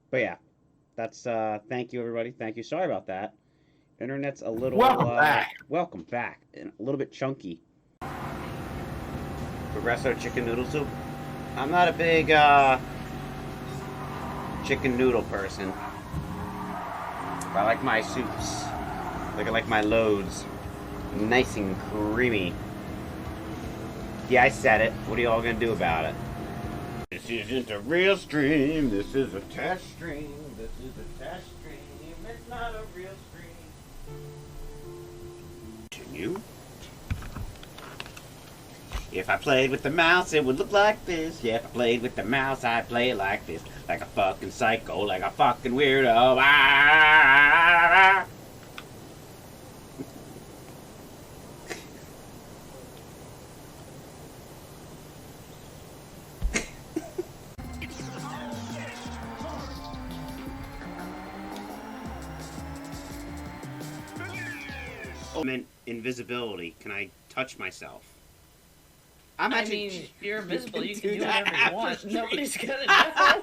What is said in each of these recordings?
But yeah, that's thank you everybody. Thank you. Sorry about that. Internet's a little welcome back. And a little bit chunky. Progresso chicken noodle soup. I'm not a big chicken noodle person. I like my soups. I like my loads. Nice and creamy. Yeah, I said it. What are you all gonna do about it? This isn't a real stream. This is a test stream. This is a test stream. It's not a real stream. Continue. If I played with the mouse, it would look like this. Yeah, if I played with the mouse, I'd play it like this. Like a fucking psycho, like a fucking weirdo. Ah! I meant invisibility. Can I touch myself? I mean, you're invisible. You can do whatever you want. Nobody's gonna know.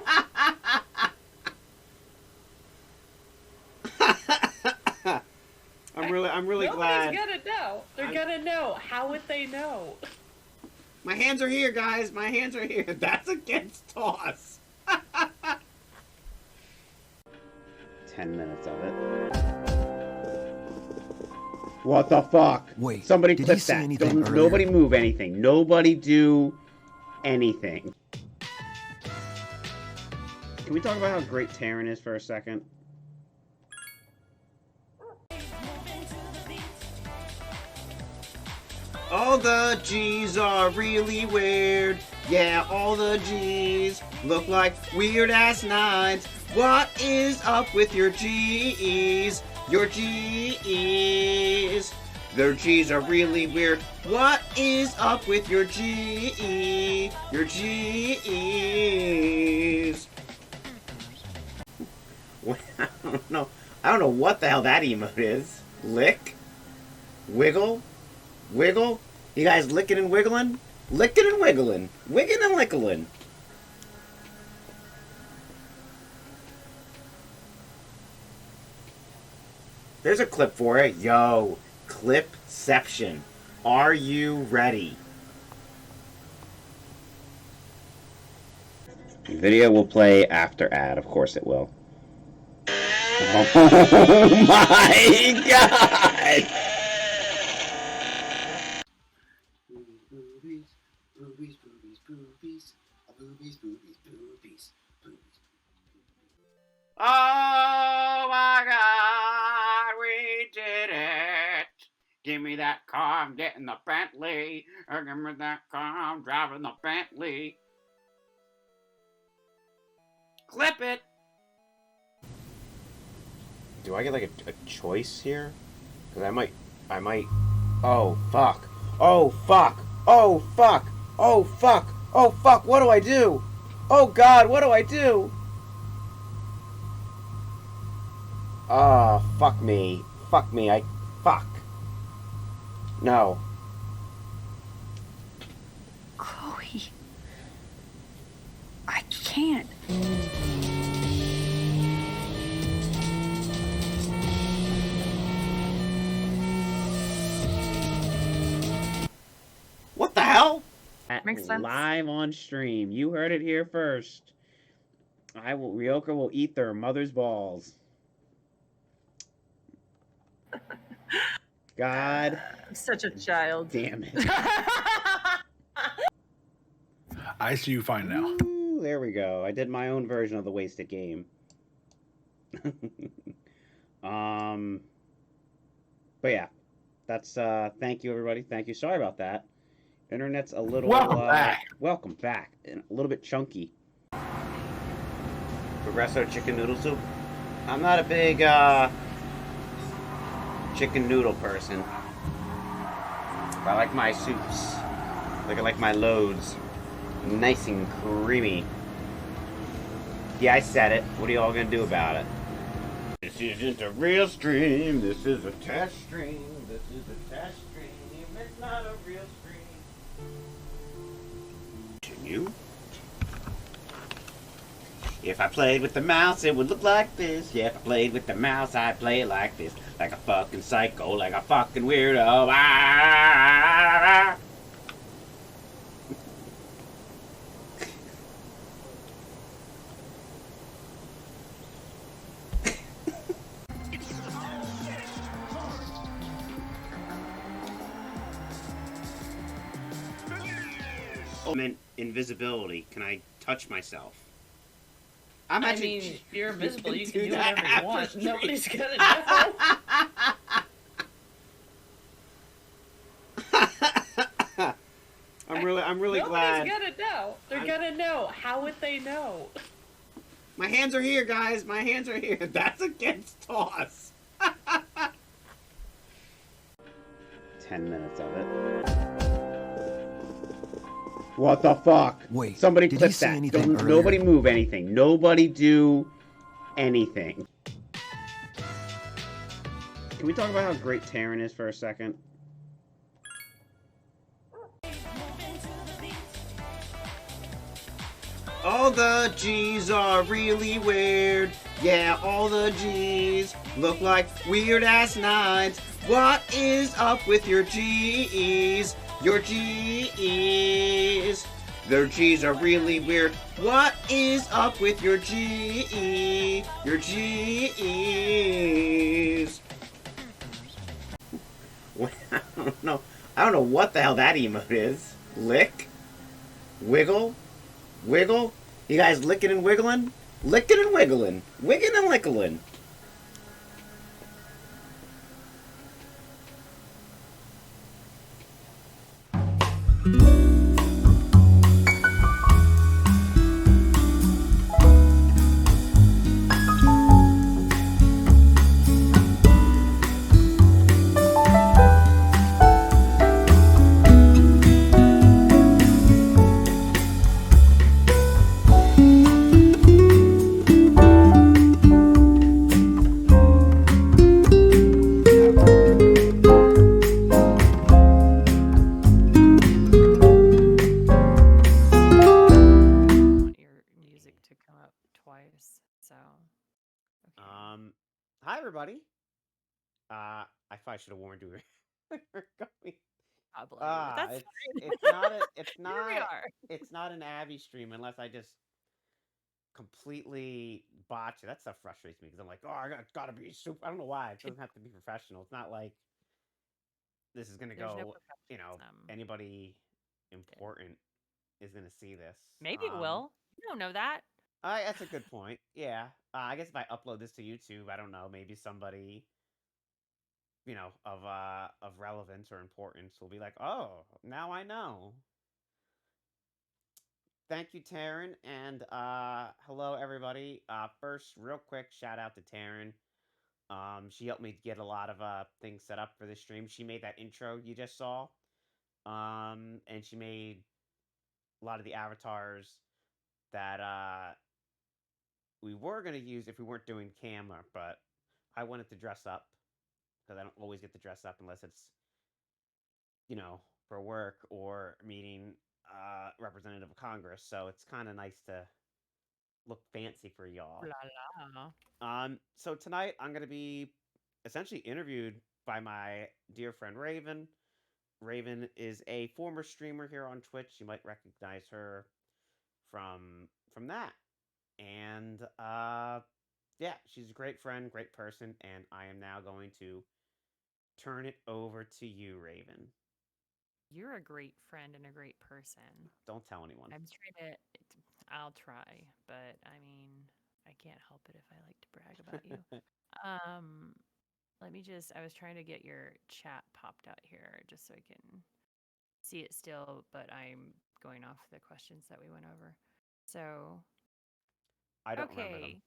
I'm really glad. Nobody's gonna know. They're gonna know. How would they know? My hands are here, guys. My hands are here. That's against toss. 10 minutes of it. What the fuck? Wait, somebody clip that. Nobody move anything. Nobody do anything. Can we talk about how great Terran is for a second? All the G's are really weird. Yeah, all the G's look like weird-ass nines. What is up with your G's? Your G's. Their G's are really weird. What is up with your G? Your G's. I don't know. I don't know what the hell that emote is. Lick? Wiggle? Wiggle? You guys licking and wiggling? Licking and wiggling. Wigging and lickling. There's a clip for it. Yo, Clipception. Are you ready? Video will play after ad. Of course it will. Oh my god! Boobies, boobies, boobies, boobies, boobies, boobies, boobies, boobies. Oh my god, we did it! Give me that car, I'm getting the Bentley. Give me that car, I'm driving the Bentley. Clip it! Do I get like a choice here? Because I might... Oh, fuck. Oh, fuck. Oh, fuck. Oh, fuck. Oh, fuck. What do I do? Oh, God, what do I do? Ah, fuck me. Fuck me. Fuck. No. Chloe. I can't. What the hell? Makes sense. Live on stream. You heard it here first. Ryoka will eat their mother's balls. God. I'm such a child. Damn it. I see you fine now. Ooh, there we go. I did my own version of the wasted game. But yeah. That's thank you everybody. Thank you. Sorry about that. Internet's a little welcome back. And a little bit chunky. Progresso chicken noodle soup. I'm not a big chicken noodle person. I like my soups. I like my loads. Nice and creamy. Yeah, I said it. What are you all gonna do about it? This isn't a real stream. This is a test stream. This is a test stream. It's not a real stream. Continue. If I played with the mouse, it would look like this. Yeah, if I played with the mouse, I'd play it like this. Like a fucking psycho, like a fucking weirdo. Ah! Oh, I meant invisibility. Can I touch myself? I mean, if you're invisible, you can do whatever you want. Nobody's gonna know. I'm really glad. Nobody's gonna know. They're gonna know. How would they know? My hands are here, guys. My hands are here. That's against toss. 10 minutes of it. What the fuck? Wait, Somebody did clip he say that. anything Don't, earlier? nobody move anything. Nobody do anything. Can we talk about how great Terran is for a second? All the G's are really weird. Yeah, all the G's look like weird-ass nights. What is up with your G's? Your G's. Their G's are really weird. What is up with your G? Your G's. I don't know. I don't know what the hell that emote is. Lick? Wiggle? Wiggle? You guys licking and wiggling? Licking and wiggling. Wigging and lickling. Hi everybody. I probably should have warned you. We're going. That's It's Here we not. are. It's not an Abby stream unless I just completely botch it. That stuff frustrates me because I'm like, oh, gotta be super. I don't know why. It doesn't have to be professional. It's not like this is gonna There's no go. Anybody important is gonna see this. Maybe it will. You don't know that. That's a good point. Yeah. I guess if I upload this to YouTube, I don't know, maybe somebody, of relevance or importance will be like, oh, now I know. Thank you, Taryn, and hello, everybody. First, real quick, shout out to Taryn. She helped me get a lot of things set up for this stream. She made that intro you just saw, and she made a lot of the avatars that we were going to use if we weren't doing camera, but I wanted to dress up because I don't always get to dress up unless it's, for work or meeting representative of Congress. So it's kind of nice to look fancy for y'all. La la. So tonight I'm going to be essentially interviewed by my dear friend Raven. Raven is a former streamer here on Twitch. You might recognize her from that. And yeah, she's a great friend, great person, and I am now going to turn it over to you, Raven. You're a great friend and a great person. Don't tell anyone. I'll try, but I mean, I can't help it if I like to brag about you. I was trying to get your chat popped out here just so I can see it still, but I'm going off the questions that we went over. So I don't remember them.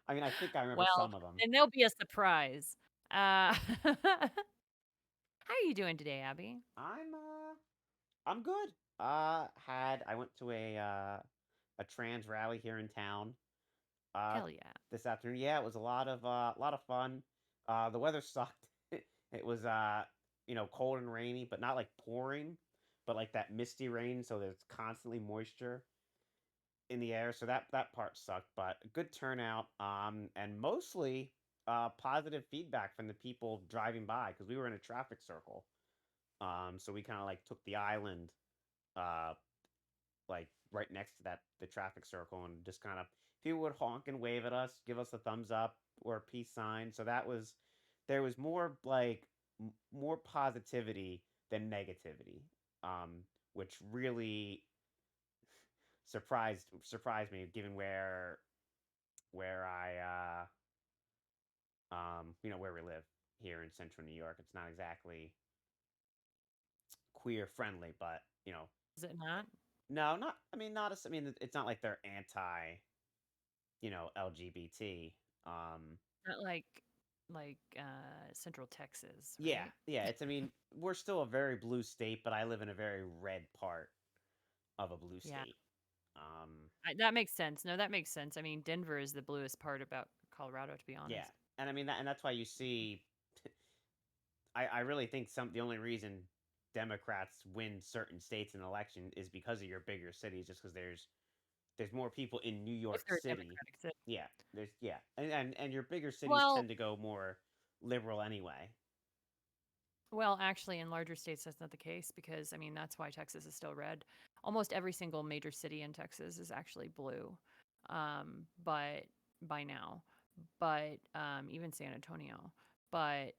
I mean, I think I remember some of them. And there'll be a surprise. How are you doing today, Abby? I'm good. I went to a trans rally here in town. Hell yeah. This afternoon. Yeah, it was a lot of fun. The weather sucked. It was cold and rainy, but not like pouring, but like that misty rain, so there's constantly moisture. in the air, so that part sucked, but a good turnout, and mostly positive feedback from the people driving by because we were in a traffic circle. So we kind of like took the island, uh, like right next to the traffic circle, and just kind of people would honk and wave at us, give us a thumbs up or a peace sign. So there was more like more positivity than negativity, which really surprised me given where where we live here in central New York. It's not exactly queer friendly, but Is it not? no, not I mean not I mean it's not like they're anti, LGBT. Um Not like Central Texas, yeah, right? yeah, it's I mean, we're still a very blue state, but I live in a very red part of a blue Yeah. state. Um That makes sense. No, that makes sense. I mean, Denver is the bluest part about Colorado, to be yeah. honest. And I mean that's why you see I really think the only reason Democrats win certain states in an election is because of your bigger cities, just because there's more people in New If York they're a City. Democratic city. Yeah, and your bigger cities Well, tend to go more liberal anyway. well, actually, in larger states, that's not the case because, I mean, that's why Texas is still red. Almost every single major city in Texas is actually blue, but by now, but even San Antonio. But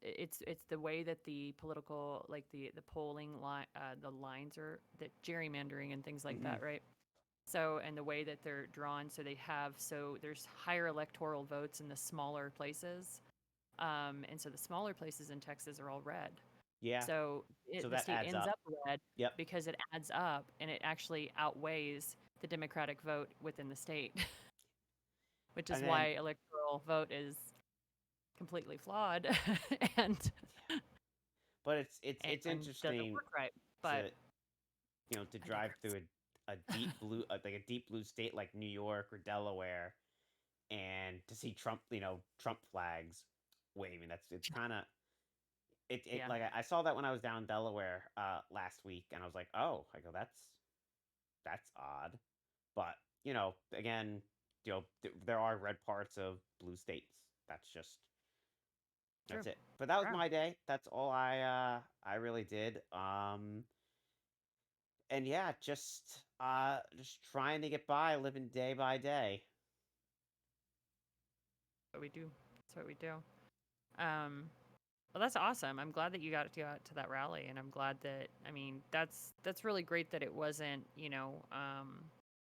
it's the way that the political, like the polling line, the lines are that gerrymandering and things like Hmm. that, right? So, and the way that they're drawn, so there's higher electoral votes in the smaller places, and so the smaller places in Texas are all red. Yeah, So so the that state adds ends up. up red Yep. because it adds up and it actually outweighs the Democratic vote within the state, which is And why then electoral vote is completely flawed and but it's doesn't interesting work right. But to to I drive digress. through a deep blue like a deep blue state like New York or Delaware and to see Trump flags waving. It's kind of it Yeah. like I saw that when I was down in Delaware last week, and I was like, oh, I go that's odd, but again, there are red parts of blue states. True. That's it. But that was Wow. my day. That's all I really did. And yeah, just trying to get by, living day by day. What we do. That's what we do. Um, Well, that's awesome. I'm glad that you got to go out to that rally, and I'm glad that I mean that's really great that it wasn't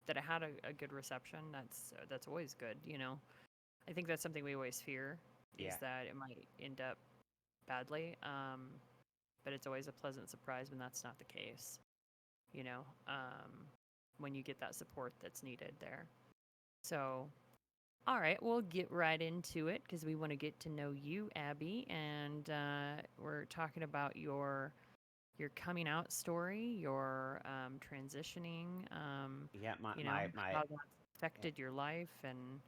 that it had a good reception. That's always good. I think that's something we always fear is Yeah. that it might end up badly. But it's always a pleasant surprise when that's not the case. You know, when you get that support that's needed there. So all right, we'll get right into it because we want to get to know you, Abby, and we're talking about your coming out story, your transitioning, Yeah, my how that's affected your life, and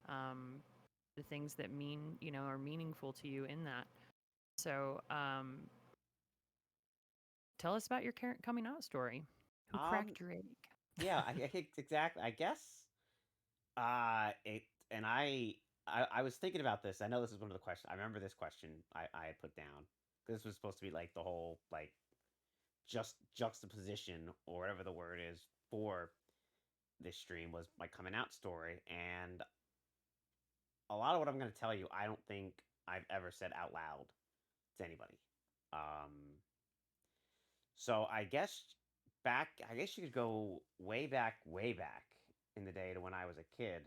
um, the things that are meaningful to you in that. So, tell us about your current coming out story. Who um cracked your egg? yeah, I think exactly. I guess it and I was thinking about this. I know this is one of the questions. I remember this question I had put down. This was supposed to be like the whole like just juxtaposition or whatever the word is for this stream was my coming out story, and a lot of what I'm going to tell you I don't think I've ever said out loud to anybody. Um so I guess you could go way back in the day to when I was a kid.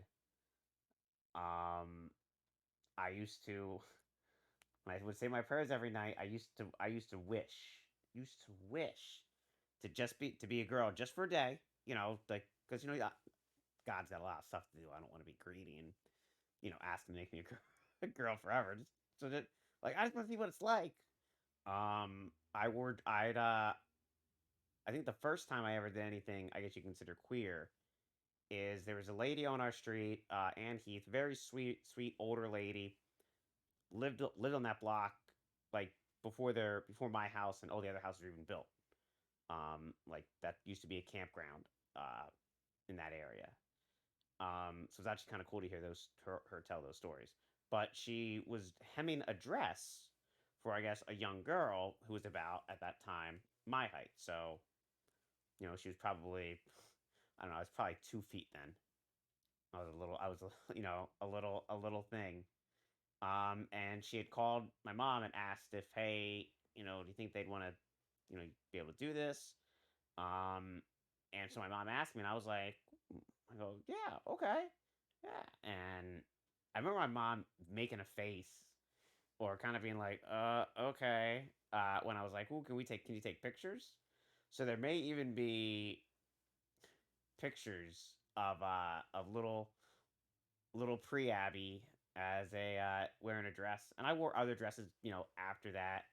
Um I used to when I would say my prayers every night, I used to wish to be a girl just for a day, like cuz God's got a lot of stuff to do. I don't want to be greedy and ask him to make me a girl, a girl forever. Just so that like I just want to see what it's like. I think the first time I ever did anything I guess you consider queer is there was a lady on our street, Ann Heath, very sweet older lady, lived on that block like before my house and all the other houses were even built. Like that used to be a campground in that area. So it's actually kind of cool to hear her tell those stories. But she was hemming a dress for, I guess, a young girl who was about at that time my height. So she was probably, I don't know, I was probably 2 feet then. I was a little thing. And she had called my mom and asked if, hey, do you think they'd want to, be able to do this? And so my mom asked me, and I was like, I go, yeah, okay, yeah. And I remember my mom making a face or kind of being like, okay, when I was like, "Ooh, can you take pictures?" So there may even be pictures of little pre Abby as a wearing a dress, and I wore other dresses, after that,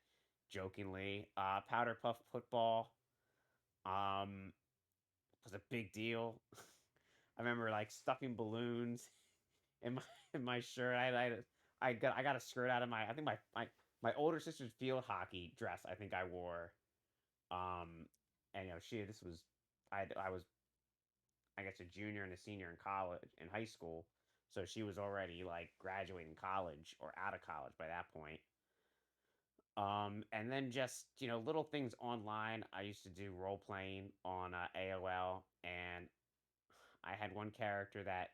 jokingly. Powder puff football um was a big deal. I remember like stuffing balloons in my in my shirt. I got a skirt out of I think my older sister's field hockey dress. I think I wore. And this was I was, I guess, a junior and a senior in college in high school, so she was already like graduating college or out of college by that point. And then just little things online. I used to do role playing on AOL, and I had one character that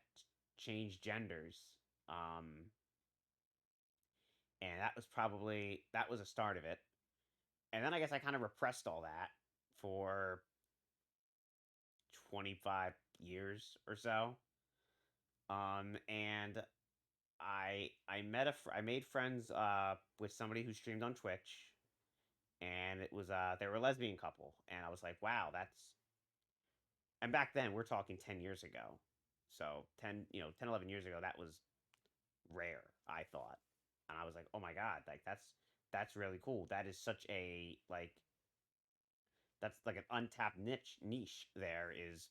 changed genders. Um, and that was a start of it. And then I guess I kind of repressed all that for 25 years or so. And I made friends with somebody who streamed on Twitch, and it was they were a lesbian couple, and I was like, wow, that's and back then we're talking 10 years ago. So 10 11 years ago, that was rare, I thought. And I was like, "Oh my god, like that's really cool. That is such a like that's like an untapped niche there is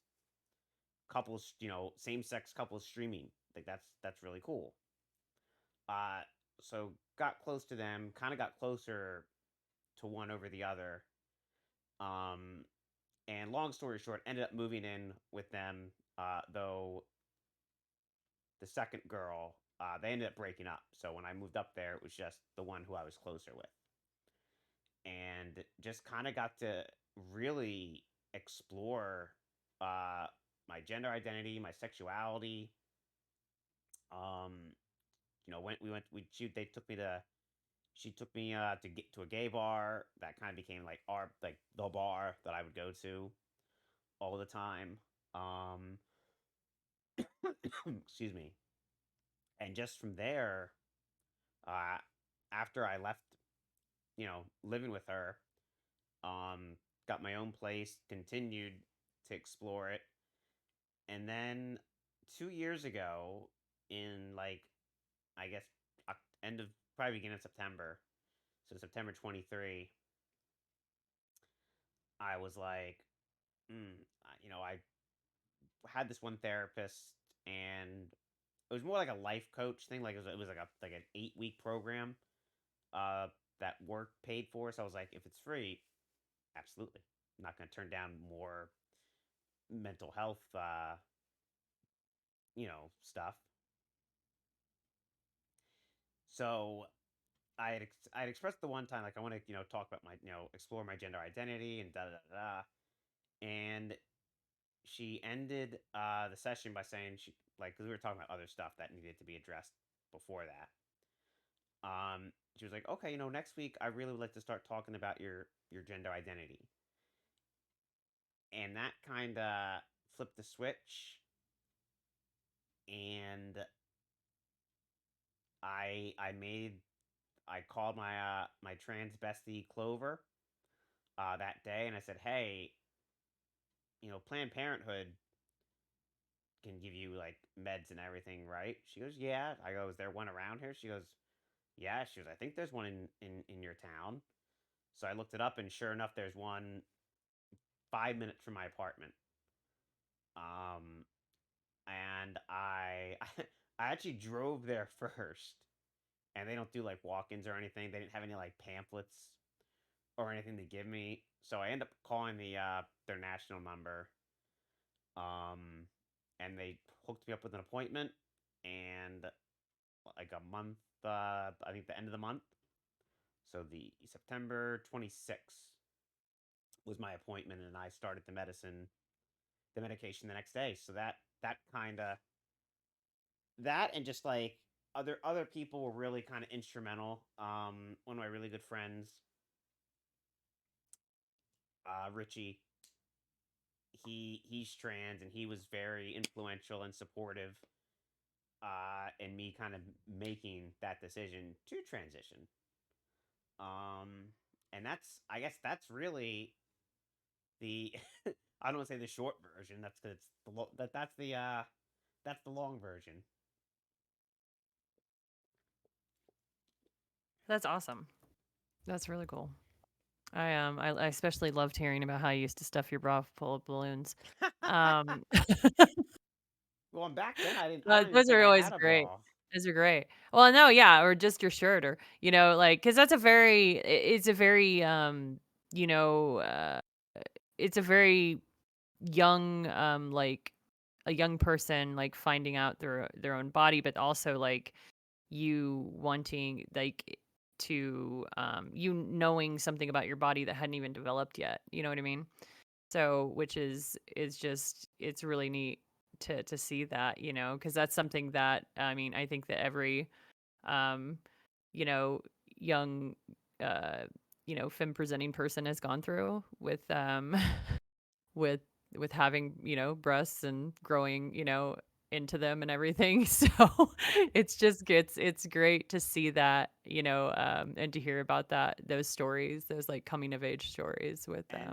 couples, same-sex couples streaming. Like that's really cool." Uh so got close to them, kind of got closer to one over the other. Um and long story short, ended up moving in with them, though the second girl, they ended up breaking up. So when I moved up there, it was just the one who I was closer with. And just kind of got to really explore my gender identity, my sexuality. Um, when we went, we she they took me to she took me to get to a gay bar that kind of became like the bar that I would go to all the time. Um, excuse me. And just from there, uh, after I left, living with her, got my own place, continued to explore it, and then 2 years ago, in like I guess end of probably beginning of September, so September 23, I was like, I had this one therapist, and it was more like a life coach thing. Like it was like an 8 week program, uh, that work paid for. So I was like, if it's free, absolutely, I'm not going to turn down more mental health, stuff. So I had expressed the one time like I want to talk about my explore my gender identity and da da da da. And she ended the session by saying because we were talking about other stuff that needed to be addressed before that. She was like, okay, next week I really would like to start talking about your gender identity. And that kind of flipped the switch, and I called my trans bestie Clover that day, and I said, hey, Planned Parenthood can give you like meds and everything, right? She goes, yeah. I go, is there one around here? She goes, yeah. She goes, I think there's one in your town. So I looked it up, and sure enough, there's one 5 minutes from my apartment. Um, and I actually drove there first, and they don't do like walk-ins or anything. They didn't have any like pamphlets or anything to give me. So I end up calling their national number. Um, and they hooked me up with an appointment, and like a month, I think the end of the month. So the September 26th was my appointment, and I started the medication the next day. So that kind of that and just like other people were really kind of instrumental. One of my really good friends, Richie, he's trans, and he was very influential and supportive in me kind of making that decision to transition. Um, and I guess that's really the I don't want to say the short version. That's because it's that's the long version. That's awesome. That's really cool. I especially loved hearing about how you used to stuff your bra full of balloons. Um, Well, and back then I don't even those think are I always had a great. bra. Those are great. Well, no, yeah, or just your shirt, or like, because that's a very, it's a very, you know, it's a very young, like a young person like finding out their own body, but also like you wanting like to you knowing something about your body that hadn't even developed yet. You know what I mean? So, which is just it's really neat to see that, because that's something that I mean, I think that every um, you know, young uh, femme presenting person has gone through with with having, breasts and growing, into them and everything. So it's great to see that, and to hear about those stories, those like coming of age stories And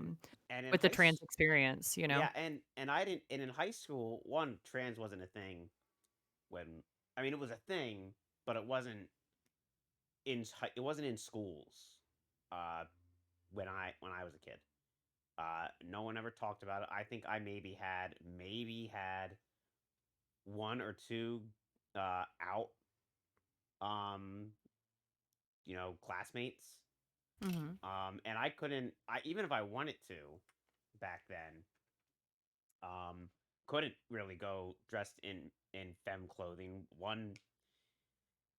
and in with the trans experience. yeah, and I didn't and in high school, one, trans wasn't a thing when I mean it was a thing, but it wasn't in schools. Uh, when I was a kid, no one ever talked about it. I think I maybe had one or two out um classmates. Mhm. And I couldn't I even if I wanted to back then, um couldn't really go dressed in femme clothing. One,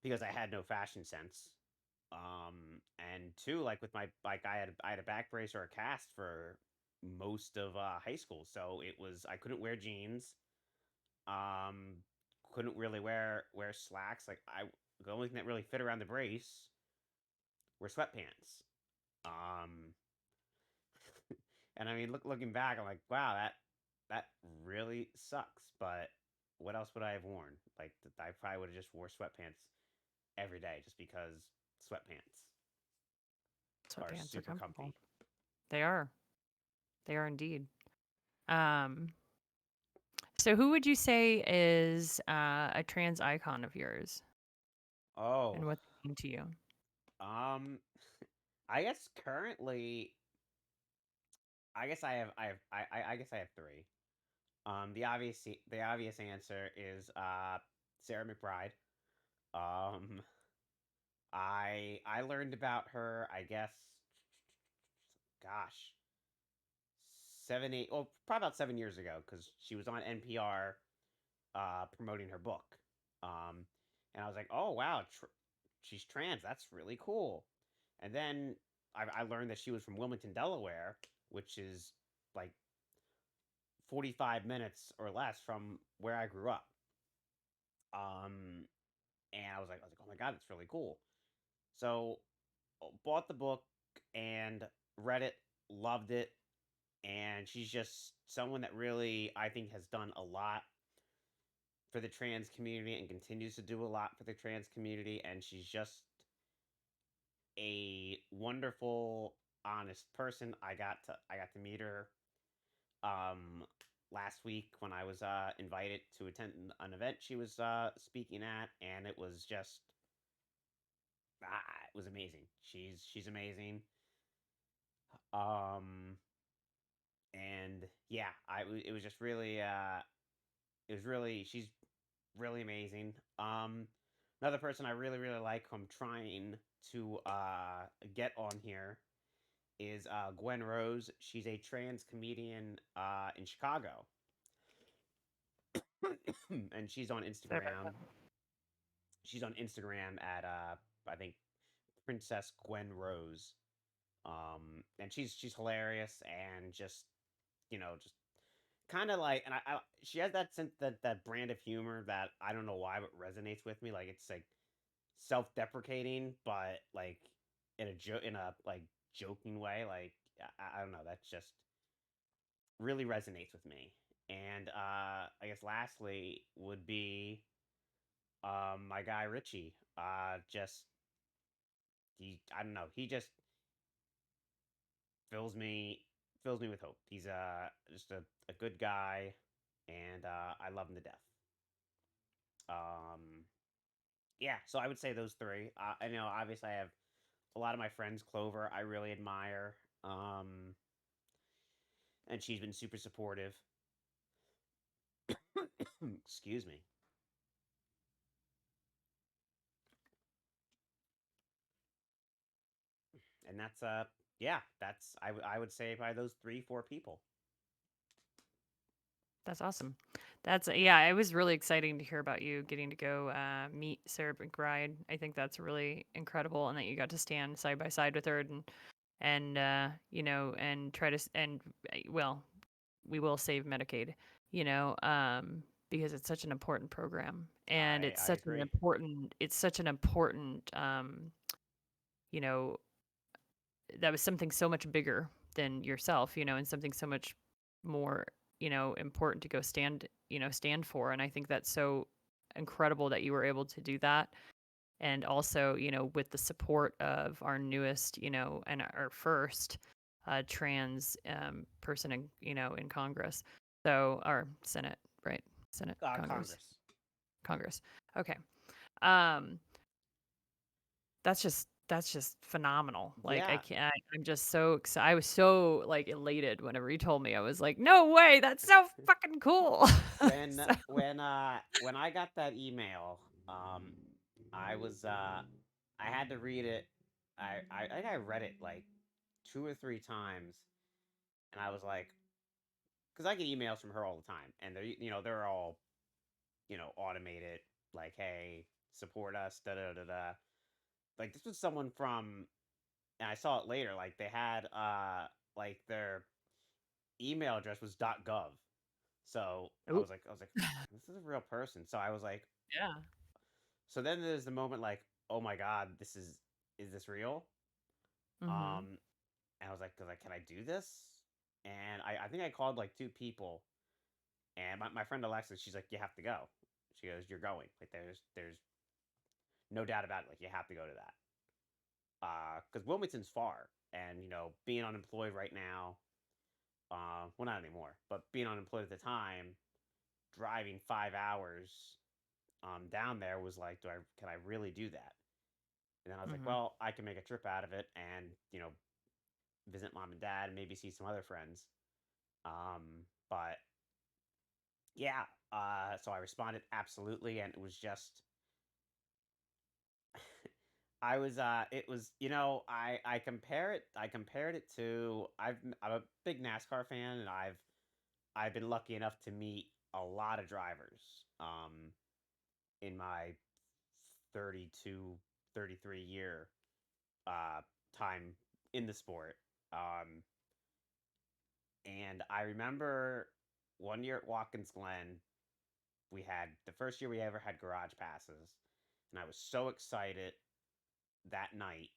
because I had no fashion sense. And two, like with my like I had a back brace or a cast for most of high school, so I couldn't wear jeans. Um, couldn't really wear slacks. Like the only thing that really fit around the brace were sweatpants. Um, and I mean, looking back, I'm like, wow, that really sucks. But what else would I have worn? Like, I probably would have just wore sweatpants every day, just because sweatpants are Sweatpants are super comfortable. comfy. They are. They are indeed. Um, so who would you say is a trans icon of yours and Oh, what they mean to you? um, I guess currently, I guess I have three. The obvious answer is Sarah McBride. Um, I learned about her, I guess, gosh, 7, 8, well, probably about 7 years ago, because she was on NPR promoting her book. Um, and I was like, oh wow, she's trans. That's really cool. And then I learned that she was from Wilmington, Delaware, which is like 45 minutes or less from where I grew up. Um, and I was like, oh my god, that's really cool. So bought the book and read it, loved it, and she's just someone that really I think has done a lot for the trans community and continues to do a lot for the trans community. And she's just a wonderful, honest person. I got to meet her um last week when I was invited to attend an event she was speaking at, and it was just it was amazing. She's amazing. Um and yeah, it was just really it was really she's really amazing. Another person I really like who I'm trying to get on here is Gwen Rose. She's a trans comedian in Chicago, and she's on Sorry about Instagram. that. She's on Instagram at I think Princess Gwen Rose. And she's hilarious and just just kind of like, and I she has that sense, that brand of humor that I don't know why, but resonates with me. Like it's like self-deprecating, but like in a like joking way. Like I don't know, that's just really resonates with me. And I guess lastly would be my guy Richie. Just he I don't know, he fills me fills me with hope. He's just a good guy, and I love him to death. Um, yeah, so I would say those three. I know obviously I have a lot of my friends. Clover, I really admire, and she's been super supportive. Excuse me. And that's yeah, that's I would say by those 3 4 people. That's awesome. That's yeah. It was really exciting to hear about you getting to go meet Sarah McBride. I think that's really incredible, and that you got to stand side by side with her and and try to and well, we will save Medicaid, you know, because it's such an important program, and I agree. it's such an important you know that was something so much bigger than yourself, and something so much more, important to go stand for. And I think that's so incredible that you were able to do that. And also, with the support of our newest, and our first trans person in Congress. So, our Senate, right? Senate, Congress. Congress. Okay. Um, that's just phenomenal. Like I Yeah. can't I'm just so excited. I was so like elated whenever you told me. I was like, "No way, that's so fucking cool." when So, when I got that email, I was I had to read it. I think I read it like 2 or 3 times, and I was like, because I get emails from her all the time, and they're all automated, like, hey, support us, da da da da. Like this was someone from, and I saw it later. Like they had like their email address was .gov. So Ooh. I was like, this is a real person. So I was like, Yeah. so then there's the moment like, oh my god, is this real? Mhm. Um, and I was like, can I do this? And I think I called like 2 people, and my friend Alexa, she's like, you have to go. She goes, you're going. Like there's no doubt about it. Like you have to go to that. Because Wilmington's far, and being unemployed right now. Well, not anymore, but being unemployed at the time, driving 5 hours down there was like, can I really do that? And then I was like, Mhm. well, I can make a trip out of it, and visit mom and dad, and maybe see some other friends. But yeah, so I responded absolutely, and it was just, I was, it was, I compared it to, I'm a big NASCAR fan, and I've been lucky enough to meet a lot of drivers, in my 32, 33 year uh, time in the sport. Um, and I remember one year at Watkins Glen, we had the first year we ever had garage passes, and I was so excited that night.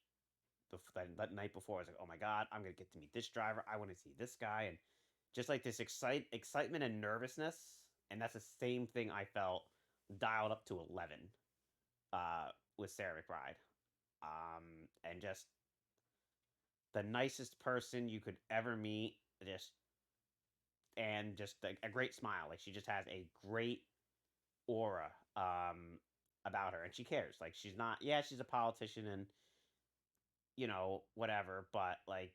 That night before, I was like, "Oh my god, I'm gonna get to meet this driver. I want to see this guy," and just like this excitement and nervousness, and that's the same thing I felt dialed up to 11 with Sarah McBride, and just the nicest person you could ever meet, just a great smile. Like she just has a great aura about her, and she cares. Like she's not, yeah, she's a politician, and whatever, but like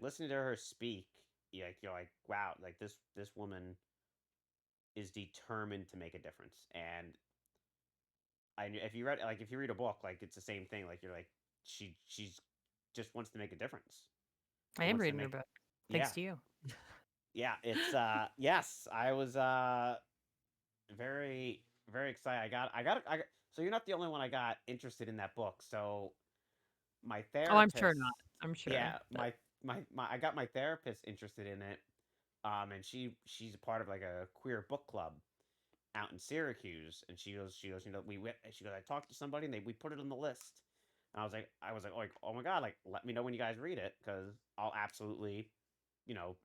listening to her speak, you're like, wow, like this woman is determined to make a difference. And if you read a book, like it's the same thing. Like you're like, she's just wants to make a difference. I Who am wants to reading her make? book. Thanks Yeah, to you. yeah. It's yes. I was very very excited. I got. So you're not the only one I got interested in that book. So my Oh, I'm sure therapist, not. I'm sure. yeah, But my I got my therapist interested in it. And she's a part of like a queer book club out in Syracuse, and she goes, we went, she goes, I talked to somebody and we put it on the list. And I was like, oh my god, like let me know when you guys read it because I'll absolutely,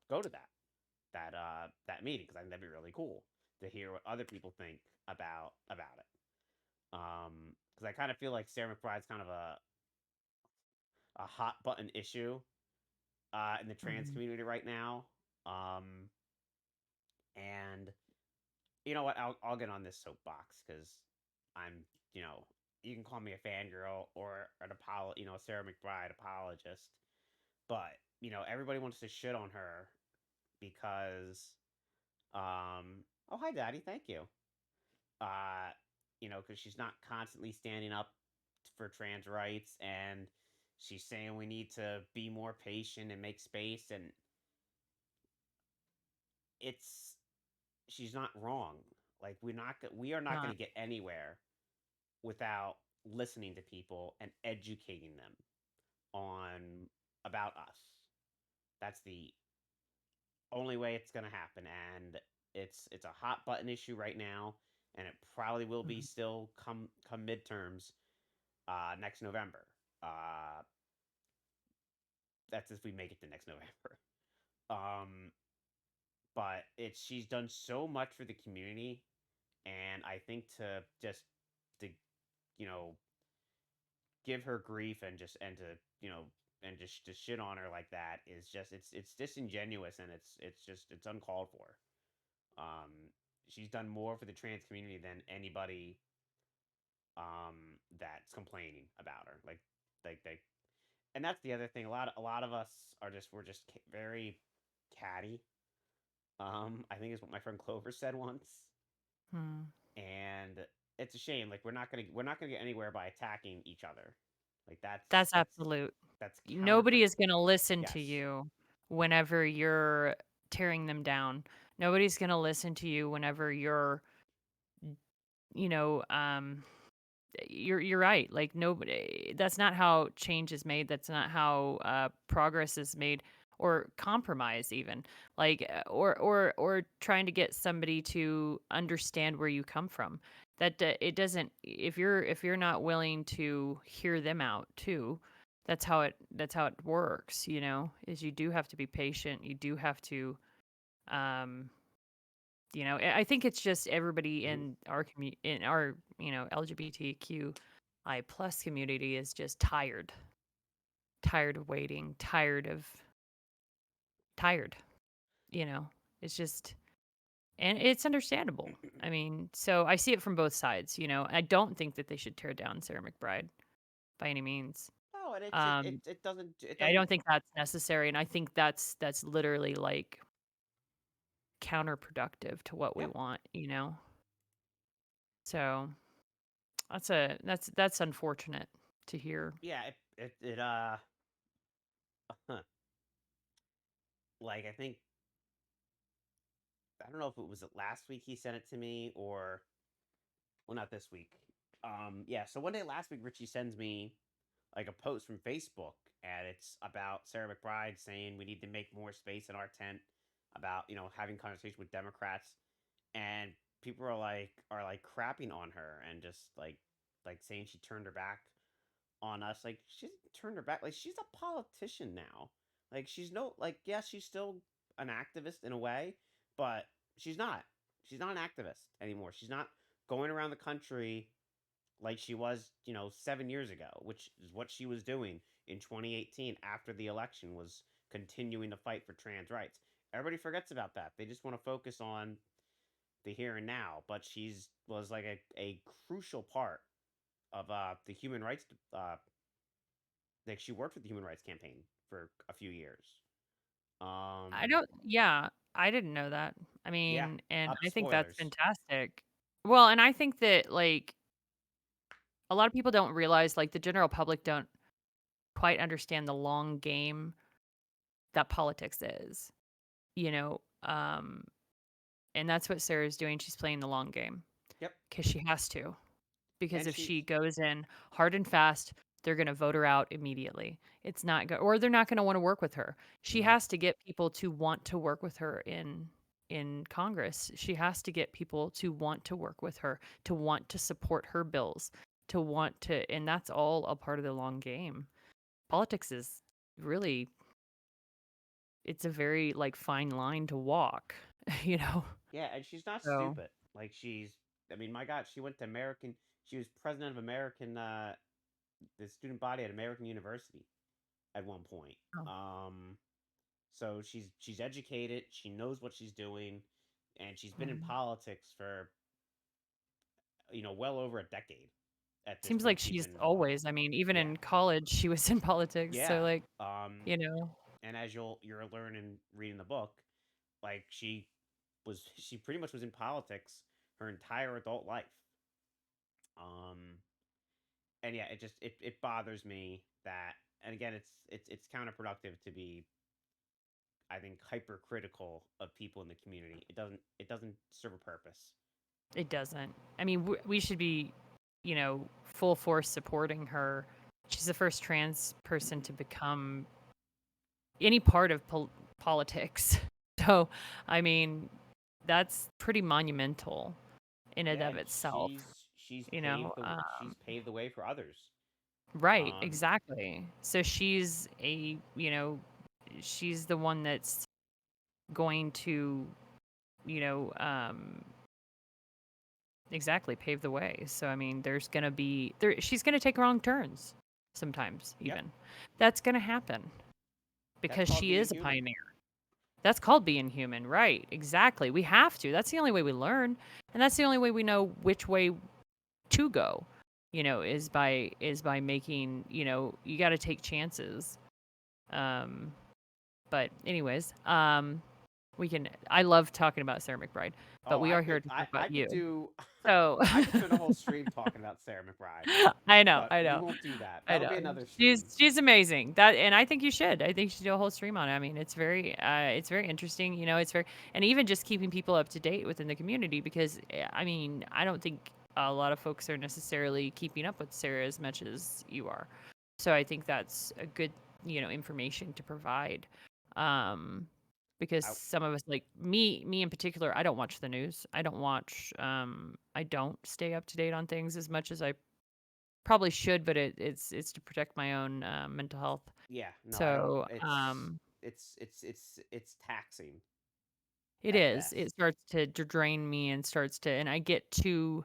go to that meeting because I think that'd be really cool to hear what other people think about it. Because I kind of feel like Sarah McBride's kind of a hot button issue in the trans mhm, community right now. Um, and you know what? I'll get on this soapbox because I'm, you know, you can call me a fangirl or a Sarah McBride apologist, but everybody wants to shit on her because, oh hi, Daddy, thank you. Uh, because she's not constantly standing up for trans rights and she's saying we need to be more patient and make space and it's she's not wrong. Like we are not going not. to get anywhere without listening to people and educating them on about us. That's the only way it's going to happen and it's a hot button issue right now and it probably will be Mhm, still come midterms next November. Uh that's if we make it to next November. Um but it's she's done so much for the community and I think to you know give her grief and just shit on her like that is just it's disingenuous and it's uncalled for. Um, she's done more for the trans community than anybody that's complaining about her. Like and that's the other thing. A lot of us we're just very catty. I think is what my friend Clover said once, hmm. and it's a shame. Like we're not gonna get anywhere by attacking each other. Like that's That's that's absolute. that's Nobody counterproductive. is going to listen to Yes. you whenever you're tearing them down. Nobody's going to listen to you whenever you know, um, you're right. Like nobody. That's not how change is made. That's not how progress is made, or compromise even. Like or trying to get somebody to understand where you come from. It doesn't. If you're not willing to hear them out too, that's how it works. Is you do have to be patient. You do have to um I think it's just everybody Hmm. in our LGBTQI plus community is just tired of waiting, tired. You know, it's just, and it's understandable. I mean, so I see it from both sides. I don't think that they should tear down Sarah McBride by any means. No, and it's it, it Um, it doesn't it I doesn't. don't think that's necessary, and I think that's literally like counterproductive to what we Yeah, want. So that's unfortunate to hear. yeah. Like I don't know if it was last week he sent it to me or well not this week. Yeah. So one day last week Richie sends me like a post from Facebook and it's about Sarah McBride saying we need to make more space in our tent about having conversation with Democrats and people are like crapping on her and just like saying she turned her back on us. Like she's turned her back. Like she's a politician now. Like she's no like yes, she's still an activist in a way, but she's not. She's not an activist anymore. She's not going around the country like she was, 7 years ago, which is what she was doing in 2018 after the election was continuing to fight for trans rights. Everybody forgets about that. They just want to focus on the here and now, but she's was like a crucial part of the human rights like she worked with the human rights campaign for a few years. I Um, don't yeah, I didn't know that. I yeah. mean, and Up I think that's spoilers. fantastic. Well, and I think that, like, a lot of people don't realize, like, the general public don't quite understand the long game that politics is, you know, and that's what Sarah's doing. She's playing the long game Yep. because she has to. Because And if she's she goes in hard and fast, they're going to vote her out immediately. It's not or they're not going to want to work with her. She Mhm. has to get people to want to work with her in Congress. She has to get people to want to work with her, to want to support her bills, to want to, and that's all a part of the long game. Politics is really, it's a very like fine line to walk, you know. Yeah, and she's not So, stupid. Like I mean, my God, she went to American. She was president of American, the student body at American University at one point. oh, So she's educated. She knows what she's doing, and she's been in mhm. politics for well over a decade. At this Seems point, like she's she's been involved. always, I mean, even Yeah, in college, she was in politics. So yeah. like, Um, you know, and as you're learning reading the book, like she pretty much was in politics her entire adult life. Um, and yeah, it bothers me that, and again, it's counterproductive to be, I think, hypercritical of people in the community. It doesn't serve a purpose. it doesn't. I mean, we should be, full force supporting her. She's the first trans person to become any part of politics. So, I mean, that's pretty monumental in and Yeah, of and itself, she's you know? paved the way for others. Right, Um, exactly. So she's the one that's going to, you know, um, exactly pave the way. So I mean, there's gonna be she's gonna take wrong turns sometimes. yep, Even that's gonna happen that's because called she being is a human. pioneer. That's called being human, right? Exactly. We have to. That's the only way we learn, and that's the only way we know which way to go. Is by making. You got to take chances. Um, but anyways, we can. I love talking about Sarah McBride, but Oh, we I are here could to I talk I about could you. do So I could spend a whole stream talking about Sarah McBride, I know, but I we know, won't do that. I That'll know. be another She's stream. she's amazing. And I think you should. I think you should do a whole stream on it. I mean, it's very interesting. It's very, and even just keeping people up to date within the community because I mean, I don't think a lot of folks are necessarily keeping up with Sarah as much as you are. So I think that's a good, information to provide. Um, because I some of us like me in particular, I don't watch the news. I don't stay up to date on things as much as I probably should, but it's to protect my own mental health. Yeah, no, I don't. So It's taxing it at is. It best. starts to drain me and and I get too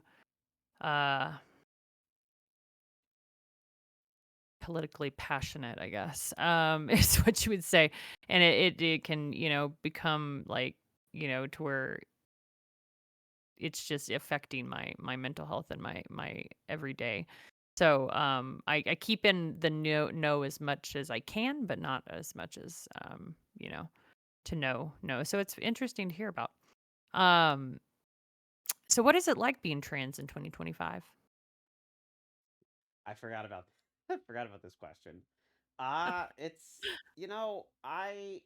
uh, politically passionate, I guess, is what you would say, and it can become like to where it's just affecting my mental health and my everyday. So I keep in the know as much as I can, but not as much as to know. So it's interesting to hear about. Um, so what is it like being trans in 2025? I forgot about I forgot about this question. It's I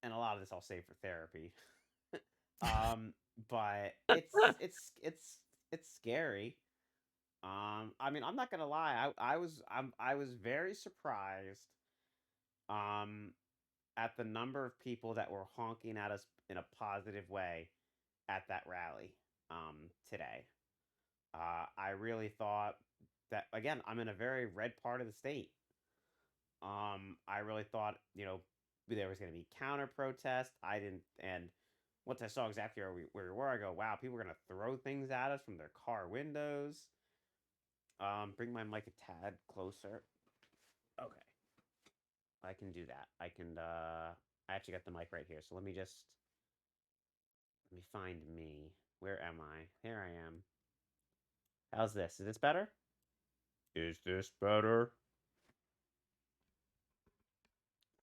and a lot of this I'll save for therapy. Um, but it's scary. I mean, I'm not gonna lie. I was very surprised. Um, at the number of people that were honking at us in a positive way at that rally. Today. I really thought that, again, I'm in a very red part of the state. I really thought, there was going to be counter protest. I didn't, and once I saw exactly where we were, I go, wow, people are going to throw things at us from their car windows. Bring my mic a tad closer. Okay, I can do that. I actually got the mic right here, so let me find me. Where am I? Here I am. How's this? Is this better? Is this better?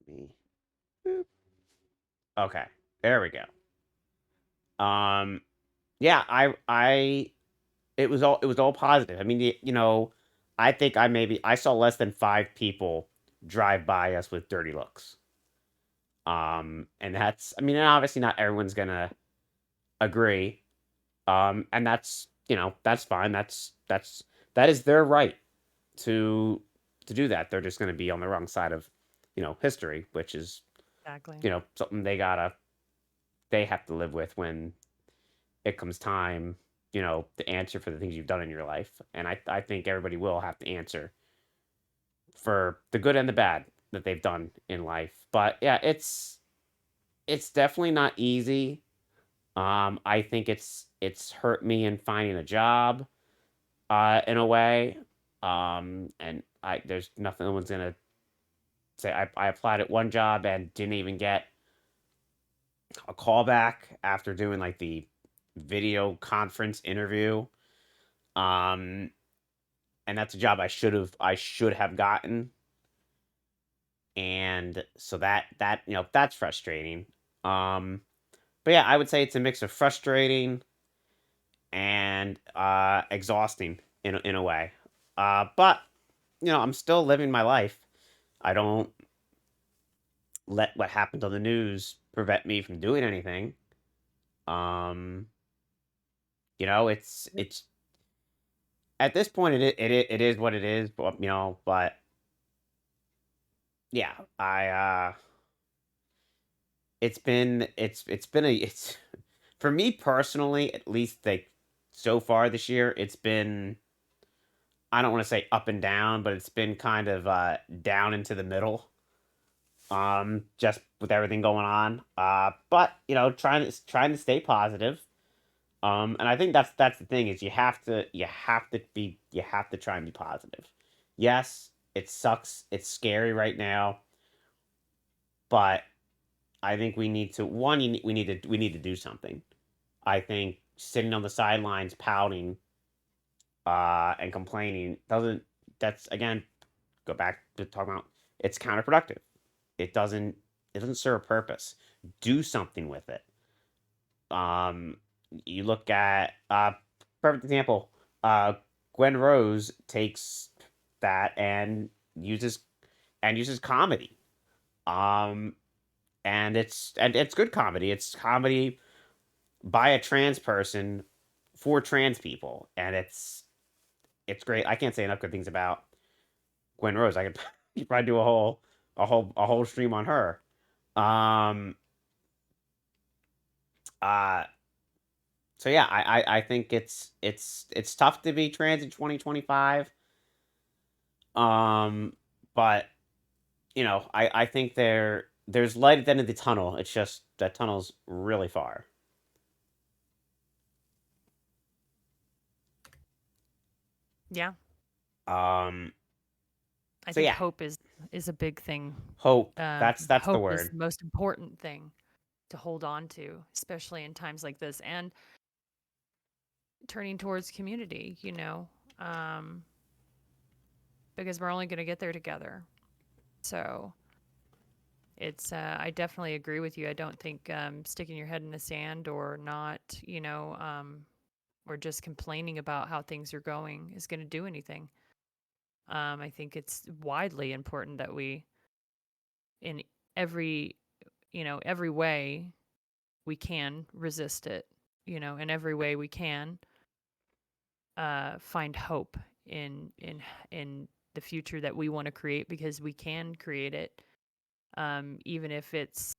Me. Boop. Okay, there we go. Yeah, it was all positive. I mean, I think I saw less than 5 people drive by us with dirty looks. And that's, I mean, obviously not everyone's gonna agree. And that's, that's fine. That is their right to do that. They're just gonna be on the wrong side of, history, which is, Exactly. something they have to live with when it comes time, to answer for the things you've done in your life. And I think everybody will have to answer for the good and the bad that they've done in life. But yeah, it's definitely not easy. I think it's hurt me in finding a job, in a way. And there's nothing no one's gonna say. I applied at one job and didn't even get a call back after doing like the video conference interview. Um, and that's a job I should have gotten. And so that that's frustrating. Um, but yeah, I would say it's a mix of frustrating and exhausting in a way. But I'm still living my life. I don't let what happened on the news prevent me from doing anything. Um, it's at this point it is what it is. But yeah, it's for me personally, at least like so far this year, it's been, I don't want to say up and down, but it's been kind of down into the middle. Just with everything going on. But trying to stay positive. And I think that's the thing is you have to try and be positive. Yes, it sucks. It's scary right now, but I think we need to one you, we need to do something. I think sitting on the sidelines pouting and complaining doesn't that's again go back to talking about it's counterproductive. It doesn't serve a purpose. Do something with it. Um, you look at perfect example. Uh, Gwen Rose takes that and uses comedy. Um, and it's good comedy. It's comedy by a trans person for trans people, and it's great. I can't say enough good things about Gwen Rose. I could you probably do a whole stream on her. Um, uh, so yeah, I think it's tough to be trans in 2025. Um, but I think there's light at the end of the tunnel. It's just that tunnel's really far. Yeah. Um, I so think yeah, hope is a big thing. hope. That's the Hope is word. the most important thing to hold on to, especially in times like this, and turning towards community. Um, because we're only going to get there together. So I definitely agree with you. I don't think sticking your head in the sand or not, or just complaining about how things are going is going to do anything. I think it's widely important that we, in every, every way we can resist it, in every way we can find hope in the future that we want to create because we can create it, even if it's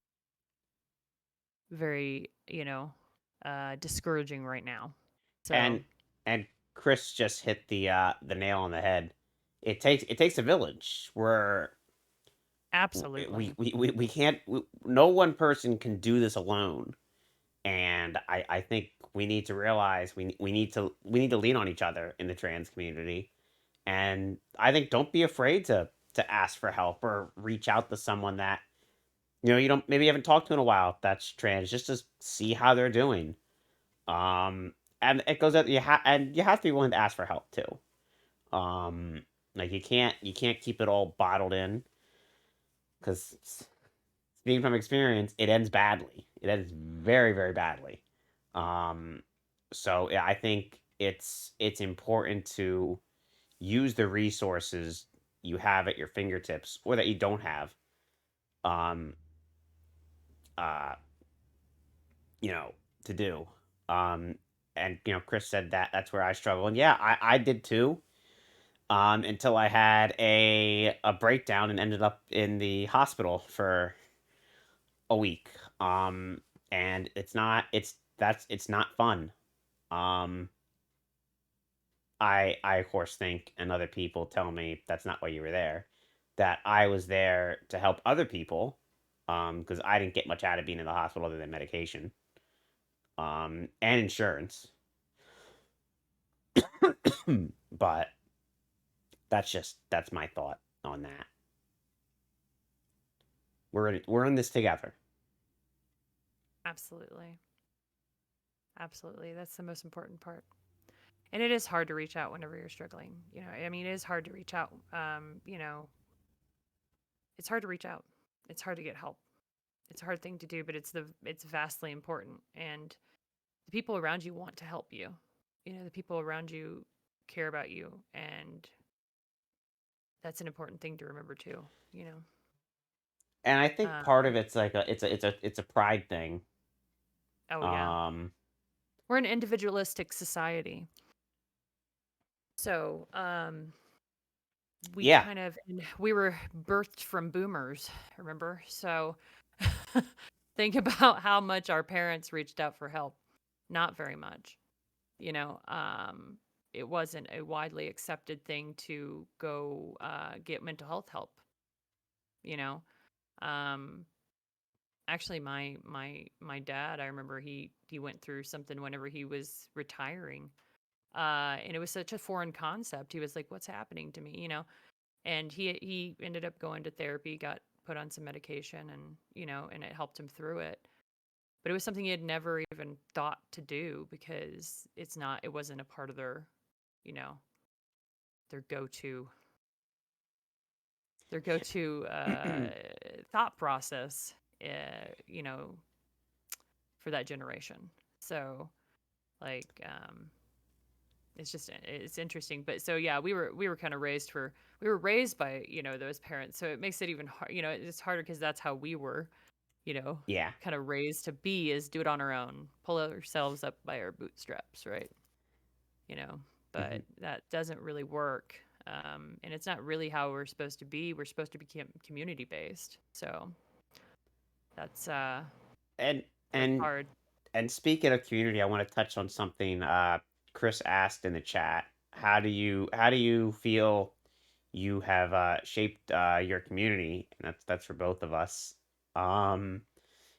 very, discouraging right now. So And and Chris just hit the nail on the head. It takes a village. We absolutely. we, we, we can't no one person can do this alone. And I think we need to realize we need to lean on each other in the trans community. And I think don't be afraid to ask for help or reach out to someone that you don't maybe haven't talked to in a while that's trans just to see how they're doing. Um, and it goes that you have to be willing to ask for help too. Um, like you can't keep it all bottled in because speaking from experience, it ends badly. It ends very very badly. Um, so yeah, I think it's important to use the resources you have at your fingertips or that you don't have. Um, uh, you know, to do. Um, and Chris said that that's where I struggle, and yeah, I did too. Until I had a breakdown and ended up in the hospital for a week. And it's not fun. Um, I of course think, and other people tell me that's not why you were there. That I was there to help other people, because I didn't get much out of being in the hospital other than medication, and insurance. But that's my thought on that. We're in this together. Absolutely. Absolutely. That's the most important part. And it is hard to reach out whenever you're struggling. I mean, it is hard to reach out. It's hard to reach out. It's hard to get help. It's a hard thing to do, but it's vastly important. And the people around you want to help you. The people around you care about you, and that's an important thing to remember too. And I think part of Um, it's like it's a pride thing. oh yeah, Um, we're an individualistic society, so yeah, we were birthed from boomers, remember? So think about how much our parents reached out for help. Not very much. You know, um, it wasn't a widely accepted thing to go get mental health help. You know, um, actually, my dad, I remember he went through something whenever he was retiring, and it was such a foreign concept. He was like, "What's happening to me?" And he ended up going to therapy, got put on some medication, and and it helped him through it. But it was something he had never even thought to do because it wasn't a part of you know, their go-to thought process, you know, for that generation. So like it's interesting. But so yeah, we were kind of we were raised by, those parents. So it makes it even hard, it's harder because that's how we were, you know, yeah. kind of raised to be, is do it on our own, pull ourselves up by our bootstraps, right? you know, Hmm. but that doesn't really work. And it's not really how we're supposed to be. We're supposed to be community based. So that's uh, And that's and hard. and speaking of community, I want to touch on something Chris asked in the chat. How do you feel you have shaped your community? And that's for both of us. Um,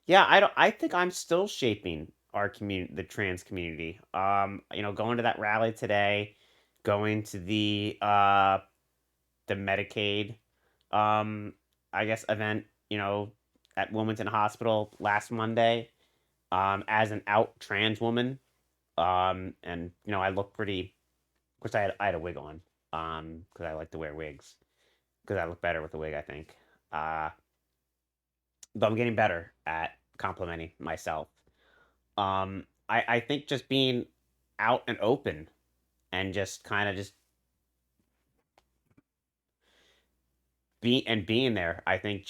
yeah, I think I'm still shaping our community, the trans community. Going to that rally today, going to the Medicaid, um, I guess event, at Wilmington Hospital last Monday, as an out trans woman. And I look pretty. Of course, I had a wig on, because I like to wear wigs because I look better with the wig, I think. Uh, but I'm getting better at complimenting myself. I think just being out and open and just kind of just being there. I think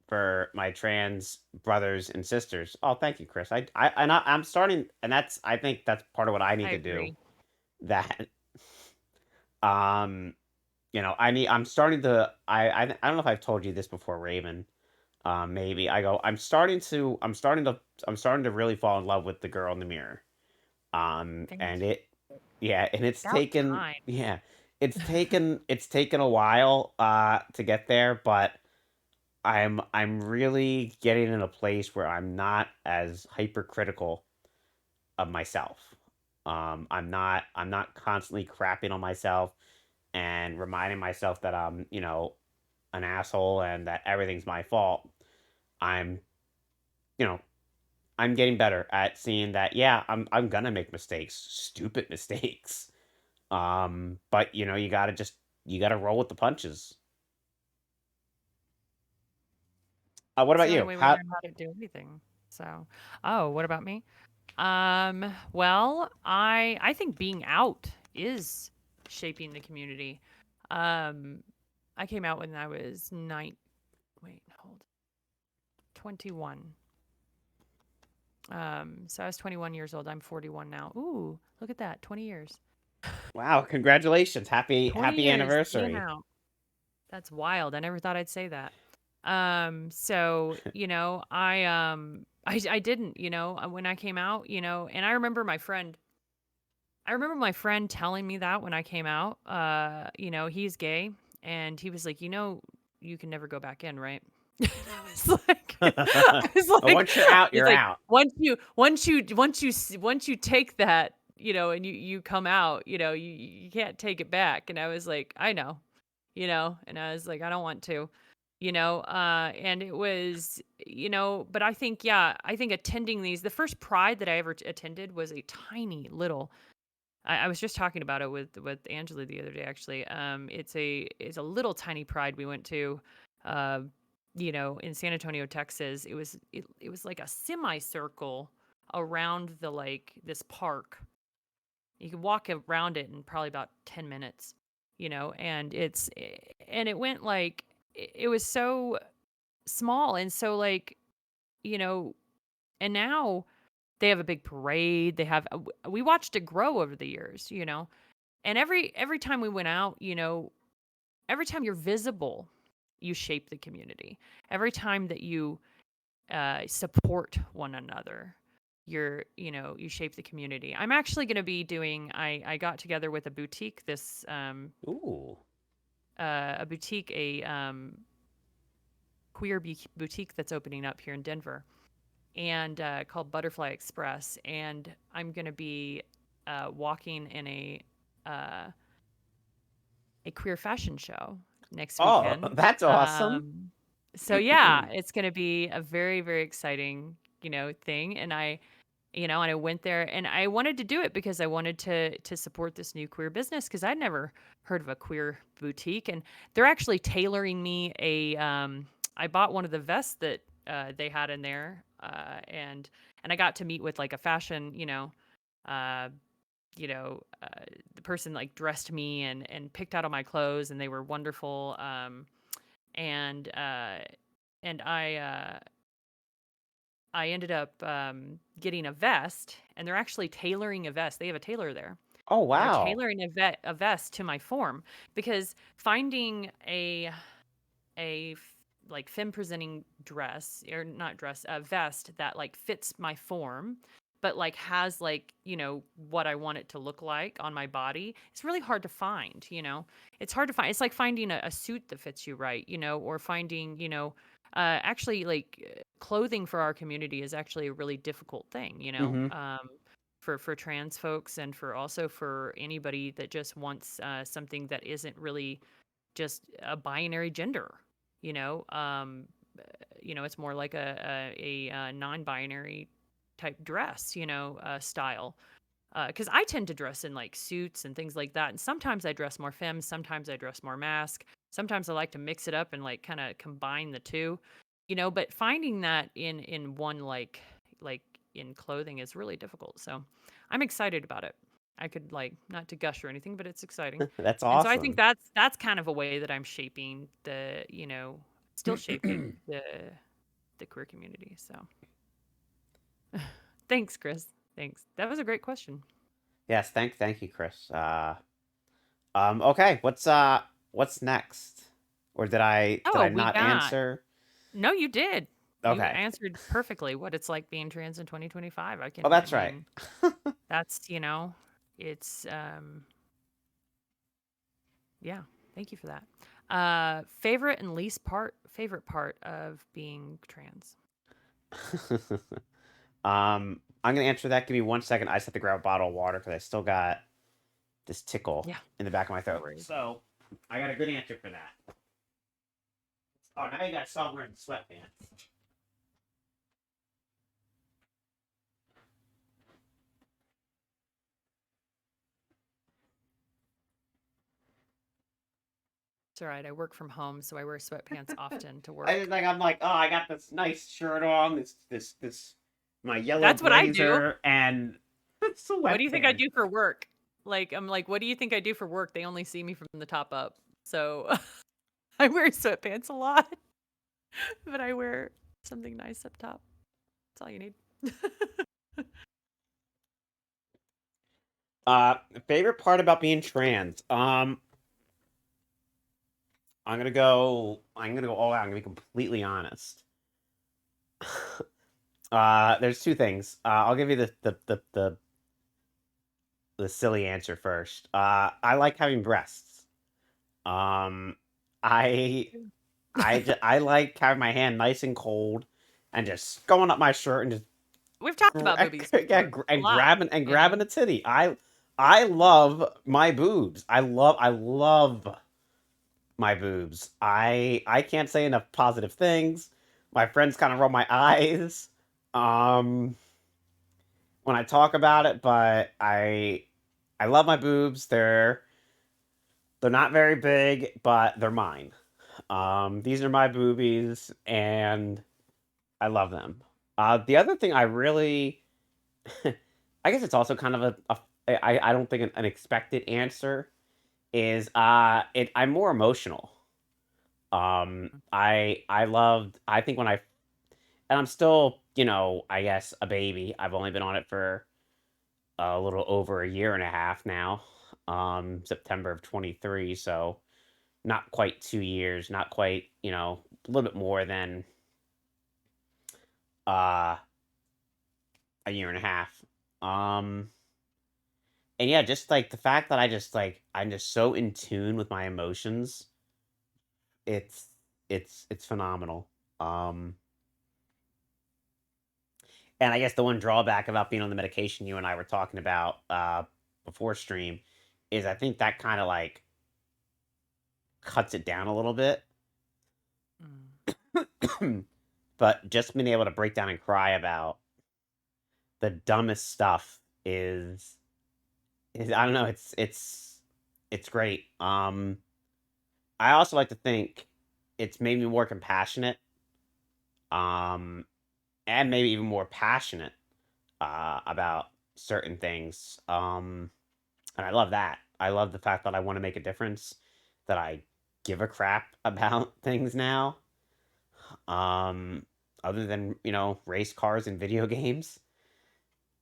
for my trans brothers and sisters. Oh, thank you, Chris. I'm starting, and I think that's part of what I need I to do. agree. That um, I'm starting to. I don't know if I've told you this before, Raven. Maybe I go. I'm starting to really fall in love with the girl in the mirror. Thank And you. yeah, and About time. it's taken a while to get there, but I'm really getting in a place where I'm not as hypercritical of myself. I'm not constantly crapping on myself and reminding myself that I'm, an asshole and that everything's my fault. I'm, you know, I'm getting better at seeing that yeah, I'm gonna make mistakes, stupid mistakes. But you gotta roll with the punches. What It's about the only you? way we How learn how to do anything. So, oh, what about me? Well, I think being out is shaping the community. Um, I came out when I was 21. So I was 21 years old. I'm 41 now. Ooh, look at that. 20 years. Wow, congratulations. 20 Happy years. anniversary. Came out. That's wild. I never thought I'd say that. So, I didn't, when I came out, and I remember my friend telling me that when I came out, he's gay, and he was like, you can never go back in, right? I was like, Once you're out, he's you're like, out. once you take that, and you come out, you can't take it back. And I was like, I know, and I was like, I don't want to, and it was, but I think attending the first Pride that I ever attended was a tiny little. I was just talking about it with Angela the other day, actually. It's a little tiny Pride we went to, in San Antonio, Texas. It was like a semicircle around this park. You could walk around it in probably about 10 minutes, and it went it was so small and so and now they have a big parade. We watched it grow over the years, and every time we went out, every time you're visible, you shape the community. Every time that you support one another, you shape the community. I'm actually going to be doing. I got together with a boutique. Ooh. A boutique, queer boutique that's opening up here in Denver, and called Butterfly Express. And I'm going to be walking in a queer fashion show next weekend. Oh, that's awesome. So yeah, it's going to be a very, very exciting, thing. And and I went there, and I wanted to do it because I wanted to support this new queer business, because I'd never heard of a queer boutique, and they're actually tailoring me I bought one of the vests that they had in there, and I got to meet with a fashion, the person dressed me and picked out all my clothes, and they were wonderful. And I ended up getting a vest, and they're actually tailoring a vest. They have a tailor there. Oh, And they're wow. tailoring a vest to my form, because finding a femme presenting dress, or not dress, a vest that fits my form, but has what I want it to look like on my body, it's really hard to find. It's hard to find. It's like finding a suit that fits you right, or finding actually clothing for our community is actually a really difficult thing, for trans folks, and for anybody that just wants something that isn't really just a binary gender. It's more like a non-binary type dress, style. Because I tend to dress in suits and things like that, and sometimes I dress more femme, sometimes I dress more mask, sometimes I like to mix it up and kind of combine the two, But finding that in one in clothing is really difficult. So I'm excited about it. I could not to gush or anything, but it's exciting. That's And so I think awesome. that's kind of a way that I'm shaping still shaping the queer community. So thanks, Chris. Thanks. That was a great question. Yes, thank you, Chris. Okay, what's next? Or did I not answer? No, you did. You Okay. answered perfectly what it's like being trans in 2025. Oh, that's right. That's, it's yeah, thank you for that. Favorite and least favorite part of being trans? I'm gonna answer that. Give me 1 second. I just have to grab a bottle of water because I still got this tickle in the back of my throat. So I got a good answer for that. Oh, now you got Saul wearing sweatpants. It's all right. I work from home, so I wear sweatpants often to work. I'm like, oh, I got this nice shirt on, this my yellow That's what I do. blazer, and sweatpants. What do you think I do for work? I'm like, what do you think I do for work? They only see me from the top up. So I wear sweatpants a lot, but I wear something nice up top. That's all you need. Favorite part about being trans? I'm gonna go all out. I'm gonna be completely honest. There's two things. I'll give you the silly answer first. I like having breasts. Um, I I like having my hand nice and cold, and just going up my shirt and just We've talked about boobies yeah, before. and A lot, grabbing a titty. I love my boobs. I love my boobs. I can't say enough positive things. My friends kind of roll my eyes when I talk about it, but I love my boobs. They're not very big, but they're mine. These are my boobies, and I love them. The other thing I really, I guess it's also kind of I don't think an expected answer is I'm more emotional. I loved I think when I and I'm still, I guess a baby. I've only been on it for a little over a year and a half now. September of 23, so not quite 2 years, not quite, a little bit more than uh a year and a half. Um and yeah, just like the fact that I'm just so in tune with my emotions. It's it's phenomenal. Um And I guess the one drawback about being on the medication you and I were talking about before stream is I think that kind of like cuts it down a little bit. But just being able to break down and cry about the dumbest stuff is I don't know, it's great. I also like to think it's made me more compassionate, um, and maybe even more passionate about certain things. And I love that. I love the fact that I want to make a difference, that I give a crap about things now. Um, Other than, race cars and video games.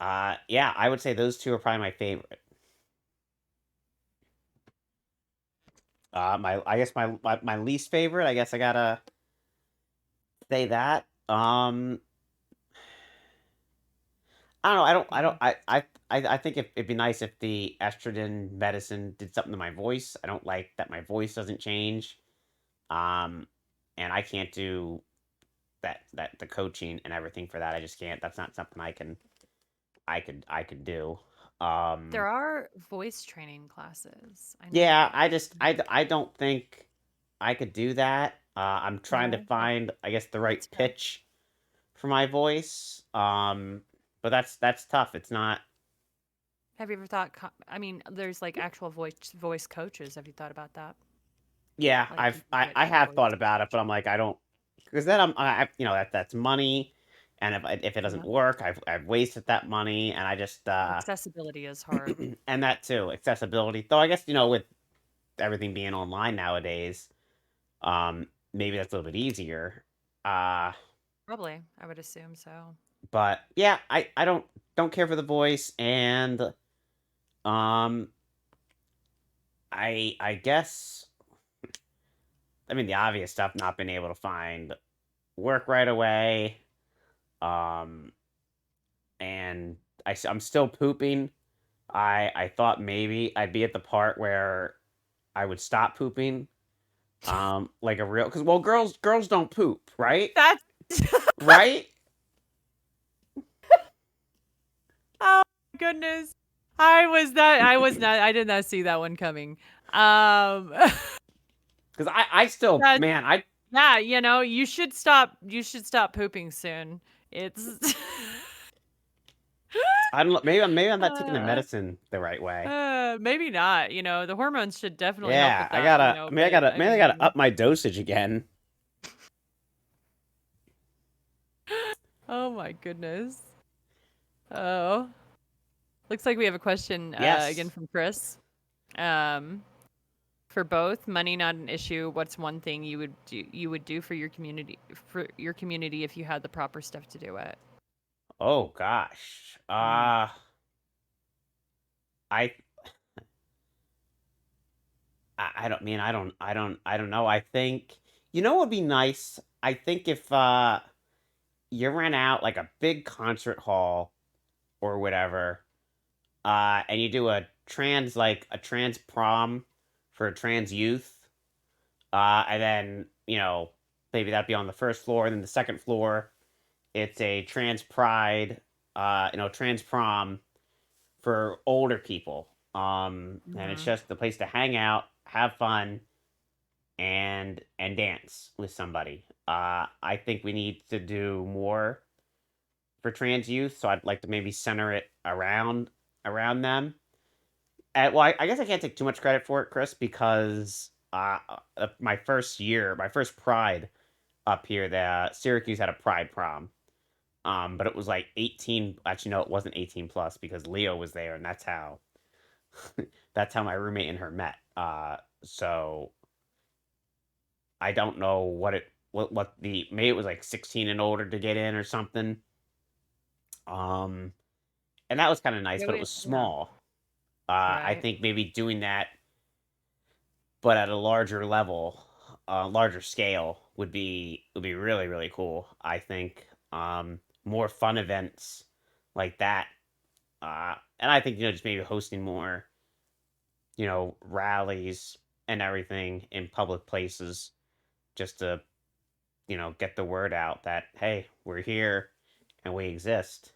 Yeah, I would say those two are probably my favorite. I guess my least favorite, I guess I gotta say that. I don't know. I think it'd be nice if the estrogen medicine did something to my voice. I don't like that my voice doesn't change. Um, and I can't do the coaching and everything for that. I just can't. That's not something I could do. There are voice training classes. I know Yeah, that. I don't think I could do that. I'm trying to No, find, I guess, the right that's fair. pitch for my voice. But that's tough. It's not. Have you ever thought? I mean, there's like actual voice coaches. Have you thought about that? Yeah, Like you can get I a have voice thought about it, but coach. I'm like I don't, because then that's money, and if it doesn't Yeah. work, I've wasted that money, and I just Accessibility is hard. and that too, accessibility. Though I guess with everything being online nowadays, maybe that's a little bit easier. Uh, Probably, I would assume so. but yeah, I don't care for the voice, and um, I guess I mean the obvious stuff, not being able to find work right away, um, and I'm still pooping. I thought maybe I'd be at the part where I would stop pooping, like a real, because well, girls don't poop, right? That's Right? oh my goodness. I was not I did not see that one coming. Because I still, That man, yeah, you should stop pooping soon. It's I don't know, maybe I'm not taking the uh, medicine the right way. maybe not, the hormones should definitely help Yeah, with that, but I gotta up my dosage again. oh my goodness. Oh. Looks like we have a question again Yes. from Chris. Um For both, money not an issue. What's one thing you would do for your community if you had the proper stuff to do it? Oh gosh. I I don't mean I don't know. I think you know what would be nice? I think if you rent out like a big concert hall or whatever, and you do a trans prom for trans youth, and then, maybe that'd be on the first floor, and then the second floor, it's a trans pride, trans prom for older people. And it's Mm-hmm. just the place to hang out, have fun, and dance with somebody. I think we need to do more for trans youth, so I'd like to maybe center it around them. Well, I guess I can't take too much credit for it, Chris, because my first Pride up here, the Syracuse had a Pride prom. But it was like 18. Actually, no, it wasn't 18 plus because Leo was there, and that's how my roommate and her met. So I don't know what the maybe it was like 16 and older to get in or something. Um, and that was kind of nice, Yeah, but it was yeah. small. I Right. think maybe doing that, but at a larger level, larger scale would be really really cool. I think more fun events like that, and I think just maybe hosting more rallies and everything in public places just to get the word out that hey, we're here and we exist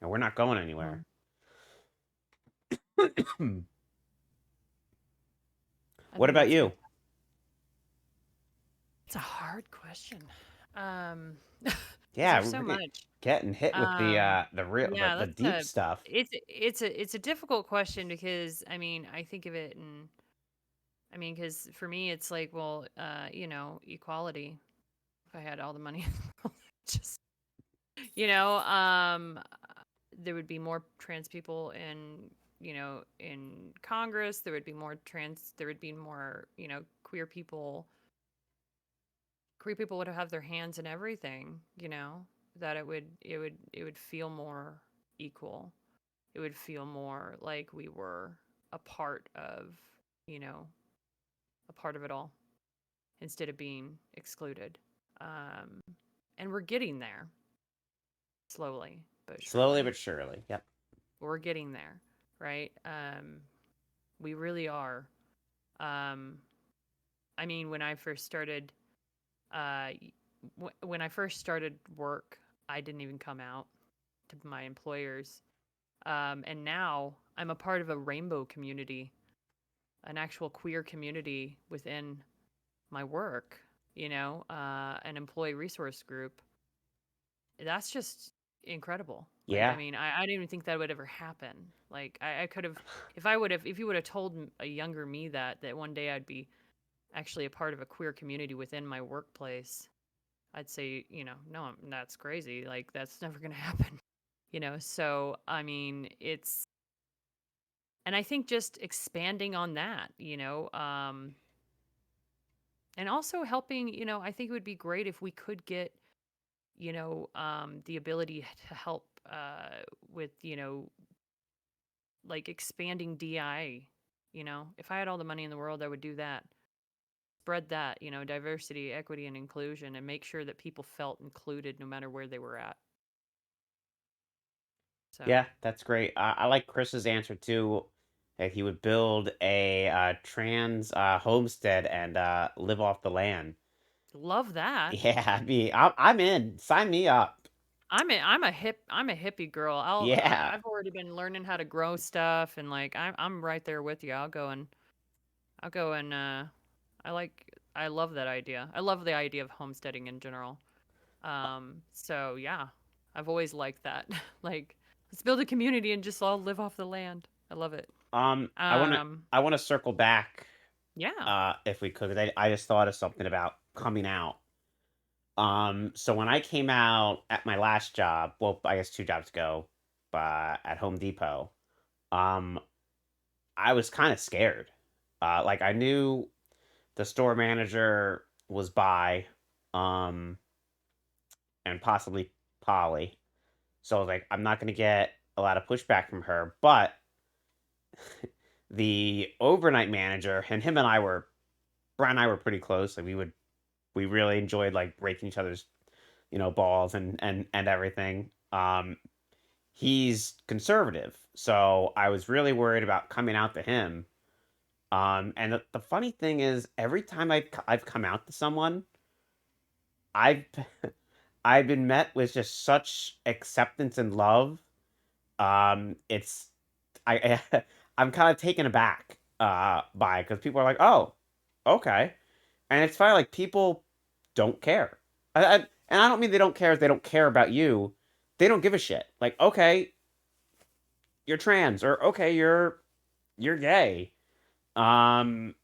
and we're not going anywhere. Mhm. I What think about that's you? it's a hard question. Um, because Yeah, there's we're so much. getting hit with the real Yeah, the that's deep stuff. it's a difficult question because I mean I think of it and I mean because for me it's like well equality. If I had all the money, in the world, just you know there would be more trans people in Congress. There would be more queer people would have their hands in everything. That it would feel more equal. It would feel more like we were a part of you know a part of it all instead of being excluded. um, and we're getting there slowly but Slowly surely. but surely. Yep. We're getting there, right? We really are. um, I mean, uh, when I first started work, I didn't even come out to my employers. And now I'm a part of a rainbow community, an actual queer community within my work, an employee resource group. That's just incredible. Like, I Yeah. mean, I didn't even think that would ever happen. Like, I could have, if you would have told a younger me that one day I'd be actually a part of a queer community within my workplace, I'd say, no, that's crazy. Like, that's never going to happen. So I mean, and I think just expanding on that, and also helping, I think it would be great if we could get, the ability to help with, like expanding DI. If I had all the money in the world, I would do that. Spread that, diversity, equity, and inclusion, and make sure that people felt included no matter where they were at. So, Yeah, that's great. I like Chris's answer too. That he would build a trans homestead and live off the land. love that. Yeah, I'm in. Sign me up. I'm a hippie girl. Yeah. I've already been learning how to grow stuff and like I'm right there with you. I'll go and I love that idea. I love the idea of homesteading in general. So yeah, I've always liked that. Like, let's build a community and just all live off the land. I love it. I wanna Um, I wanna circle back yeah. if we could. 'Cause I just thought of something about coming out. So when I came out at my last job, well, I guess 2 jobs ago, at Home Depot, um, I was kind of scared. Like I knew the store manager was by, and possibly Polly. So I was like, I'm not going to get a lot of pushback from her. But the overnight manager and him and I were, Brian and I were pretty close. Like we really enjoyed like breaking each other's, balls and everything. He's conservative, so I was really worried about coming out to him. And the funny thing is, every time I've come out to someone, I've I've been met with just such acceptance and love. It's I'm kind of taken aback by it because people are like, "Oh, okay," and it's funny like people don't care. And I don't mean they don't care if they don't care about you. They don't give a shit. Like, okay, you're trans, or okay, you're gay. Um,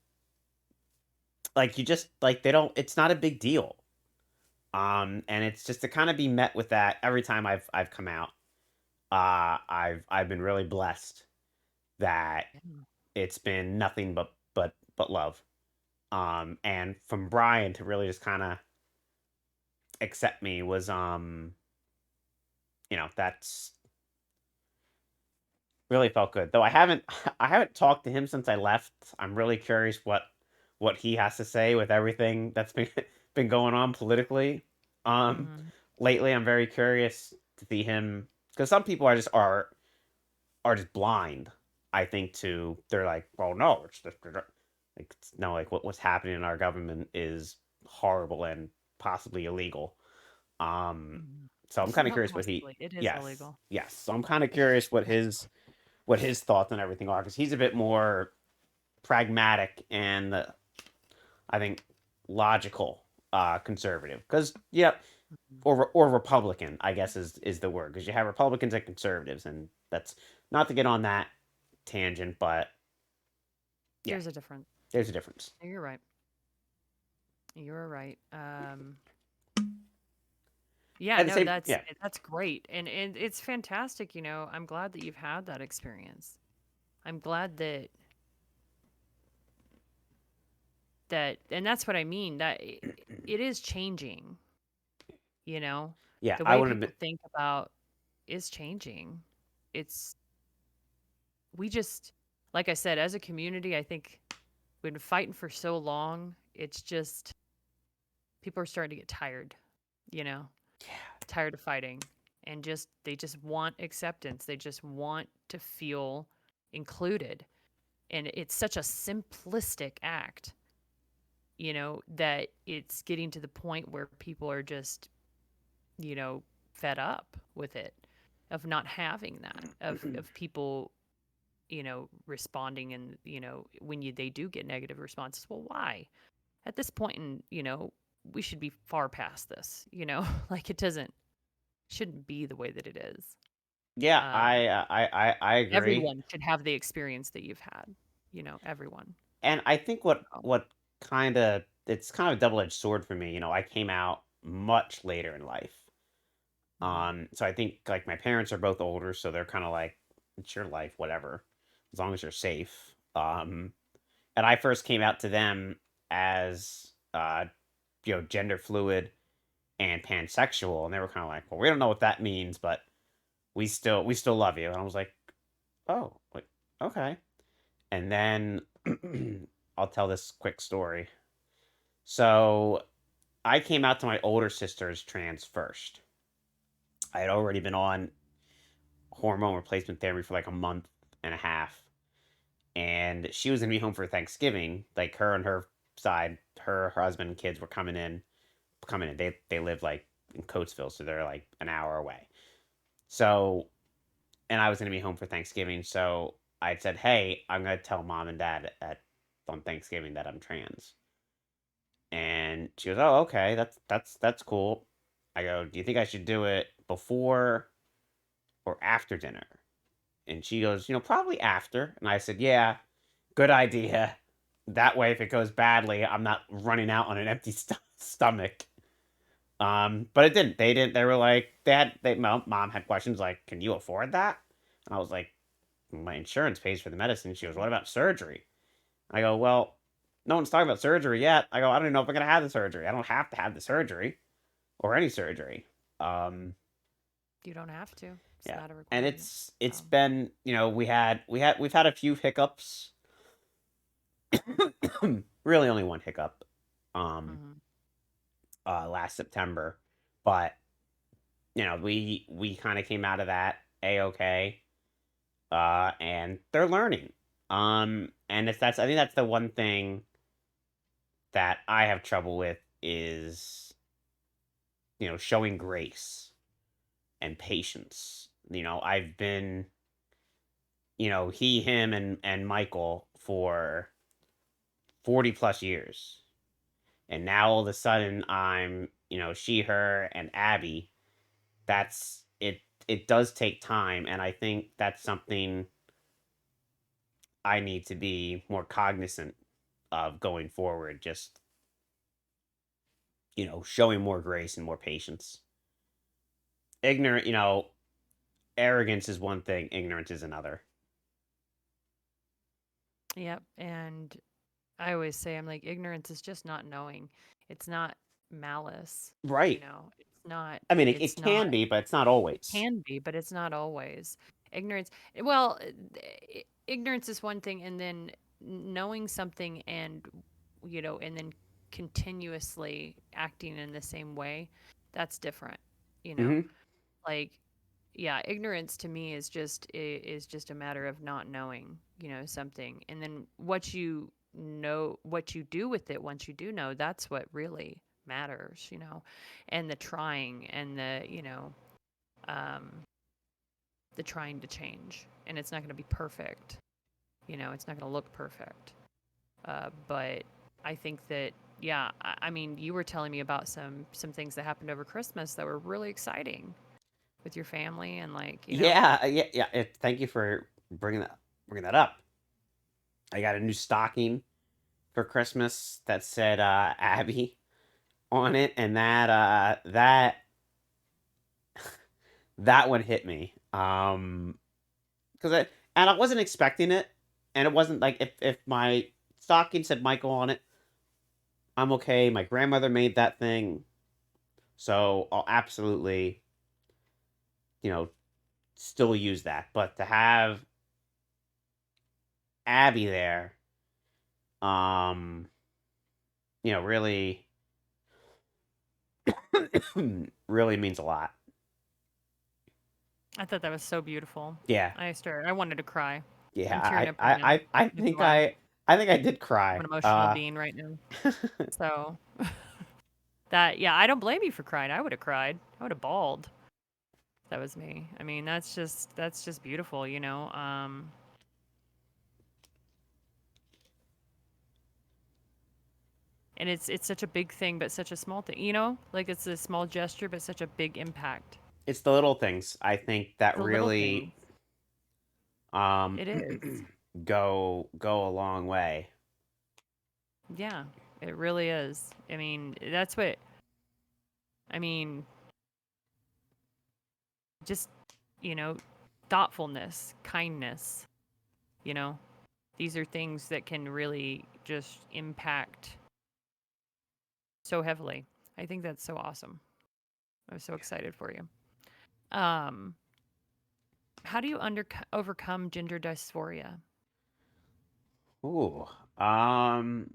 like you just like they don't. It's not a big deal. And it's just to kind of be met with that every time I've come out. I've been really blessed that Yeah. it's been nothing but love. And from Brian to really just kind of accept me was that's really felt good. Though I haven't I haven't talked to him since I left. I'm really curious what he has to say with everything that's been been going on politically. Um Mhm. lately I'm very curious to see him because some people are just blind, I think, to they're like, well, no, it's just like no, like what's happening in our government is horrible and possibly illegal. Um, Mhm. so I'm kind of Not curious what he. possibly. It is Yes, illegal. yes. So I'm kind of curious what his thoughts and everything are because he's a bit more pragmatic and I think logical conservative because yeah Mhm. or Republican, I guess is the word because you have Republicans and conservatives, and that's not to get on that tangent, but yeah, There's a difference. there's a difference. You're right. You're right. Yeah, At the no, same, yeah, that's great. And it's fantastic, I'm glad that you've had that experience. I'm glad that and that's what I mean, that it is changing, you know. yeah, The I way wouldn't people have been. think about is changing. It's we just like I said, as a community, I think we've been fighting for so long. It's just people are starting to get tired, you know. Tired of fighting and just they just want acceptance. They just want to feel included. And it's such a simplistic act, that it's getting to the point where people are just, fed up with it of not having that of people, responding and, when they do get negative responses, well, why? At this point in, we should be far past this, like it doesn't shouldn't be the way that it is. Yeah, Um, I agree, Everyone should have the experience that you've had, everyone. and I think what Oh, what kind of it's kind of a double edged sword for me. I came out much later in life. mhm, So I think like my parents are both older, so they're kind of like, it's your life, whatever, as long as you're safe. And I first came out to them as gender fluid and pansexual, and they were kind of like, well, we don't know what that means, but we still love you. And I was like, oh, like okay. And then I'll tell this quick story. So I came out to my older sister's trans first. I had already been on hormone replacement therapy for like a month and a half, and she was gonna be home for Thanksgiving. Like her and her side, her husband and kids were coming in. They live like in Coatesville, so they're like an hour away. So, and I was gonna be home for Thanksgiving, so I said, "Hey, I'm gonna tell mom and dad at on Thanksgiving that I'm trans." And she goes, "Oh, okay, that's cool." I go, "Do you think I should do it before or after dinner?" And she goes, "Probably after." And I said, "Yeah, good idea. That way, if it goes badly, I'm not running out on an empty stomach." But it didn't. They didn't. They were like, mom had questions like, "Can you afford that?" And I was like, "My insurance pays for the medicine." She goes, "What about surgery?" I go, well, no one's talking about surgery yet. I go, I don't even know if I'm gonna have the surgery. I don't have to have the surgery or any surgery. You don't have to. It's Yeah, not a and requirement. it's So, been, we've had a few hiccups. Really, only one hiccup. Um, mhm. last September, but we kind of came out of that a-okay. And they're learning. And it's that's I think that's the one thing that I have trouble with is showing grace and patience. I've been he, him, and Michael for 40 plus years, and now all of a sudden I'm she, her, and Abby. That's it. It does take time, and I think that's something I need to be more cognizant of going forward. Just showing more grace and more patience. Ignorant, arrogance is one thing, ignorance is another. Yep. And I always say, I'm like, ignorance is just not knowing. It's not malice. Right. It's not, I mean, it it's not, can be, but it's not it always. can be, but it's not always. Ignorance, well, ignorance is one thing, and then knowing something and then continuously acting in the same way, that's different, you know? Hmm. Like, yeah, ignorance to me is just a matter of not knowing, something. And then what you do with it once you do know, that's what really matters. And the trying and um the trying to change. And it's not going to be perfect. It's not going to look perfect. But I think that, yeah, I mean, you were telling me about some things that happened over Christmas that were really exciting with your family and Yeah, yeah. Thank you for bringing that up. I got a new stocking for Christmas that said Abby on it, and that one hit me. Because I wasn't expecting it, and it wasn't like if my stocking said Michael on it, I'm okay. My grandmother made that thing, so I'll absolutely you know still use that. But to have Abby there, um, really, really means a lot. I thought that was so beautiful. Yeah, I wanted to cry. yeah. I'm tearing I up right I now. I, I Not gonna think lie. I did I'm cry. an emotional being right now. So yeah, I don't blame you for crying. I would have cried. I would have bawled. If that was me. I mean, that's just beautiful. And it's such a big thing, but such a small thing. Like it's a small gesture, but such a big impact. It's the little things I think that The little really things. um It is. go a long way. Yeah, it really is. I mean, that's what. I mean, just you know, thoughtfulness, kindness. You know, these are things that can really just impact so heavily. I think that's so awesome. I'm so excited for you. Um, how do you overcome gender dysphoria? Ooh. Um.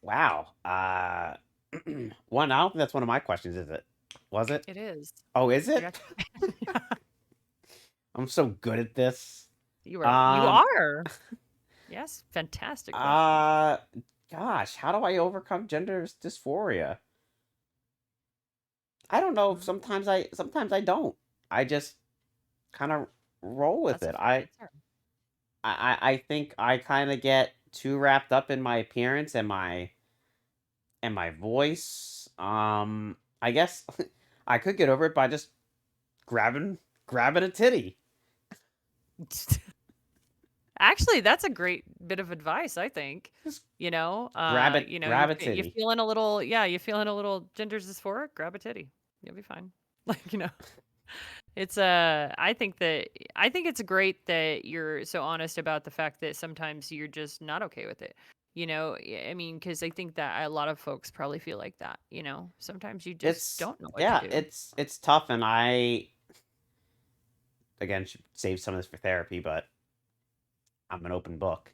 Wow. One. I don't think that's one of my questions, is it? Was it? It is. Oh, is I it? got I'm so good at this. you are. You Um. are. Yes, fantastic question. Uh. Gosh, how do I overcome gender dysphoria? I don't know. Mm, Sometimes I don't. I just kind of roll with that's a it. fair answer. I think I kind of get too wrapped up in my appearance and my voice. I guess I could get over it by just grabbing a titty. Actually, that's a great bit of advice, I think. Just You grab a you titty. feeling a little, yeah, you feeling a little gender dysphoric? Grab a titty. You'll be fine. Like. It's I think it's great that you're so honest about the fact that sometimes you're just not okay with it. I mean, because I think that a lot of folks probably feel like that. Sometimes you just It's don't know what to yeah, do. it's tough, and I again should save some of this for therapy, but I'm an open book.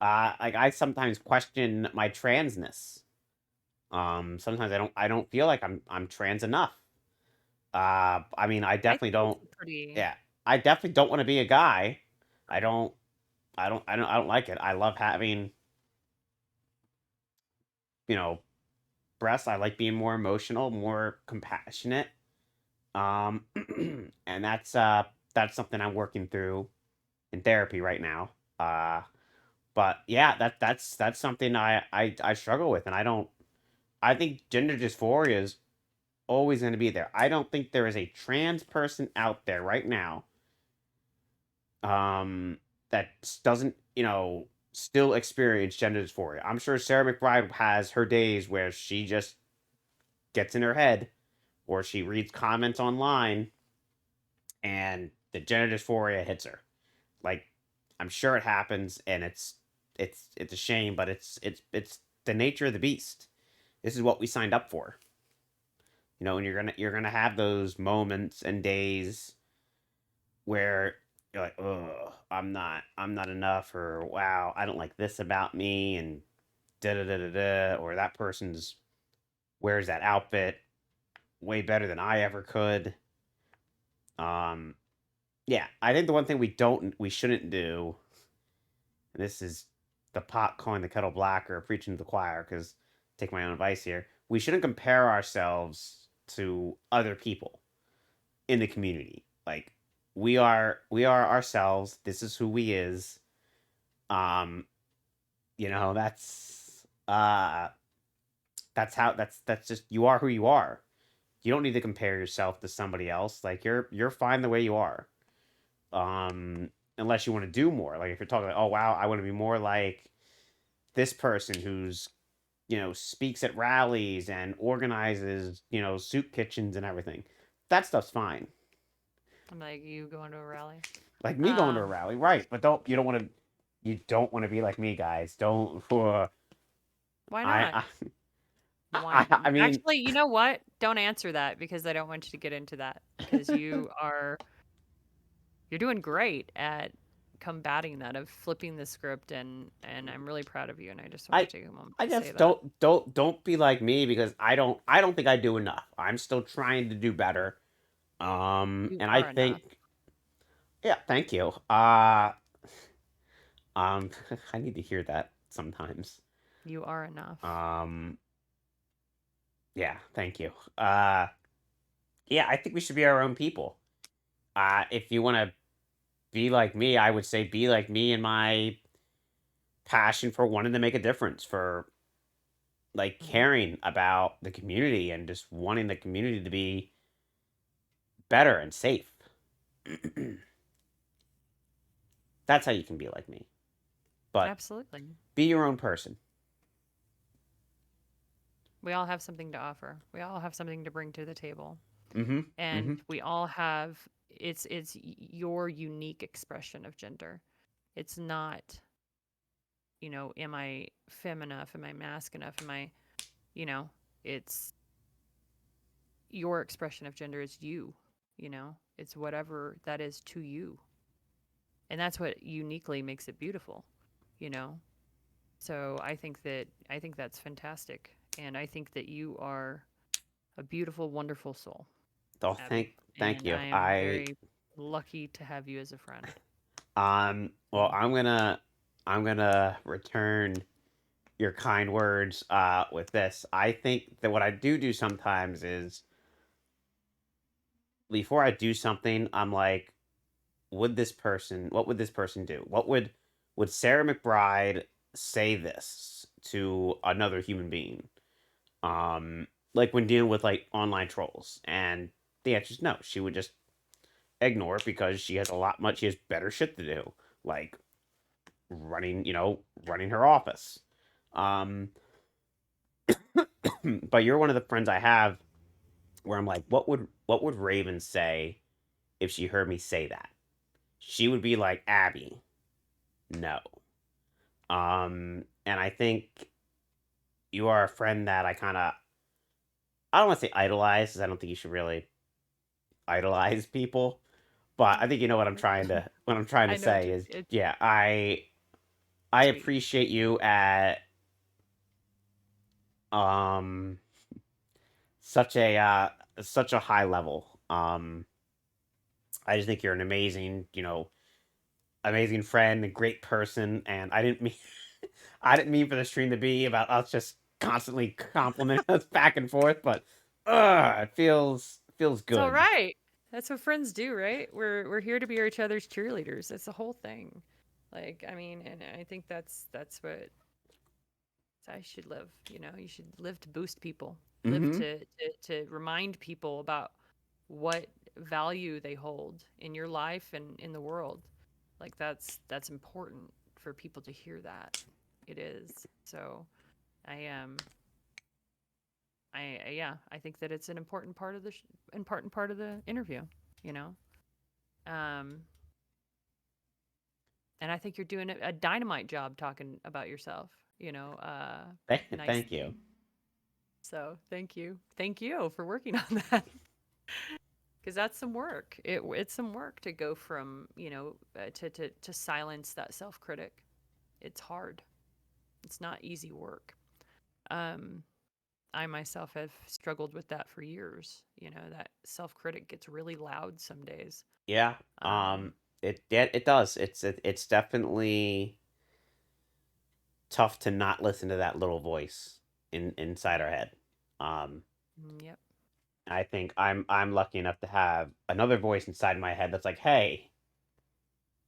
Like I sometimes question my transness. Sometimes I don't feel like I'm trans enough. I mean, I I definitely think it's don't. a pretty. Yeah, I definitely don't want to be a guy. I don't. I don't like it. I love having you know breasts. I like being more emotional, more compassionate. Um, and that's something I'm working through in therapy right now. Uh, but yeah, that's something I struggle with, and I don't. I think gender dysphoria is always going to be there. I don't think there is a trans person out there right now that doesn't, still experience gender dysphoria. I'm sure Sarah McBride has her days where she just gets in her head or she reads comments online and the gender dysphoria hits her. Like I'm sure it happens and it's a shame, but it's the nature of the beast. This is what we signed up for. And you're gonna have those moments and days where you're like, oh, I'm not enough, or wow, I don't like this about me, and da da da da da, or that person's wears that outfit way better than I ever could. Um, yeah, I think the one thing we shouldn't do, and this is the pot calling the kettle black or preaching to the choir, because take my own advice here, we shouldn't compare ourselves to other people in the community. Like we are ourselves. This is who we is. Um, that's just you are who you are. You don't need to compare yourself to somebody else. Like you're fine the way you are. Unless you want to do more. Like if you're talking like, oh wow, I want to be more like this person who's speaks at rallies and organizes soup kitchens and everything. That stuff's fine. I'm like you going to a rally. Like me going to a rally, right? But you don't want to be like me, guys. Don't. Why not? I Why? I mean, Actually, you know what? Don't answer that because I don't want you to get into that because you're doing great at combating that of flipping the script and I'm really proud of you and I just want I to take a moment I to say just that. don't be like me because I don't think I do enough. I'm still trying to do better. You And I are enough. think yeah, thank you. I need to hear that sometimes. You are enough. Um, yeah, thank you. Yeah, I think we should be our own people. If you want to be like me, I would say be like me in my passion for wanting to make a difference, for like Mhm. caring about the community and just wanting the community to be better and safe. That's how you can be like me. But Absolutely. be your own person. We all have something to offer. We all have something to bring to the table. Mm-hmm. Mm-hmm. And we all have your unique expression of gender. It's not, am I femme enough? Am I masc enough? Am I, you know, it's your expression of gender is you. It's whatever that is to you. And that's what uniquely makes it beautiful, you know? So I think that's fantastic. And I think that you are a beautiful, wonderful soul, Oh, Abby. thank And you. I am very lucky to have you as a friend. Well, Mm. I'm gonna return your kind words with this. I think that what I do sometimes is before I do something, I'm like, what would this person do? Would Sarah McBride say this to another human being? Like when dealing with like online trolls, and the answer is no. She would just ignore it because she has better shit to do, like running her office. Um, but you're one of the friends I have where I'm like, what would Raven say if she heard me say that. She would be like, Abby, no. And I think you are a friend that I don't want to say idolize, because I don't think you should really idolize people, but I think you know what I'm trying to I know say is, it's yeah, I sweet. appreciate you at um such a such a high level. I just think you're an amazing, amazing friend, a great person, and I didn't mean I didn't mean for the stream to be about us just constantly complimenting us back and forth, but it feels It's all good. right. That's what friends do, right? We're here to be each other's cheerleaders. That's the whole thing. Like, I mean, and I think that's what I should live. You should live to boost people, live Mm-hmm. to remind people about what value they hold in your life and in the world. Like that's important for people to hear that. It is. So I am. Yeah, I think that it's an important part of the important part of the interview. You know, um, and I think you're doing a dynamite job talking about yourself. Nice Thank you. thing. So thank you for working on that. Because that's some work. It's some work to go from to silence that self critic. It's hard. It's not easy work. Um, I myself have struggled with that for years. That self critic gets really loud some days. Yeah. Um, It does. It's definitely tough to not listen to that little voice inside our head. Um, yep. I think I'm lucky enough to have another voice inside my head that's like, "Hey,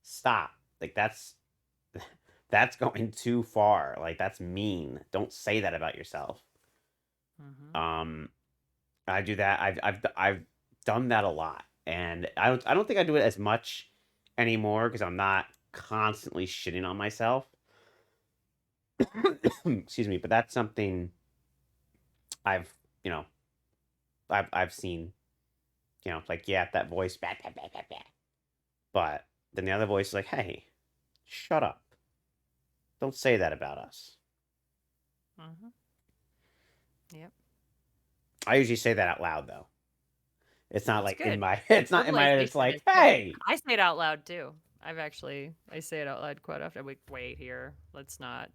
stop. Like that's going too far. Like that's mean. Don't say that about yourself." Hmm. Um, I do that. I've done that a lot, and I don't think I do it as much anymore because I'm not constantly shitting on myself. Excuse me, but that's something I've you know I've seen. Like, yeah, that voice, bah, bah, bah, bah, bah. But then the other voice is like, hey, shut up. Don't say that about us. Hmm. Yep. I usually say that out loud though. It's not It's like in good. my it's not in my head. It's Verbalization like, is good. hey. I say it out loud too. I say it out loud quite often. I'm like, wait here. Let's not.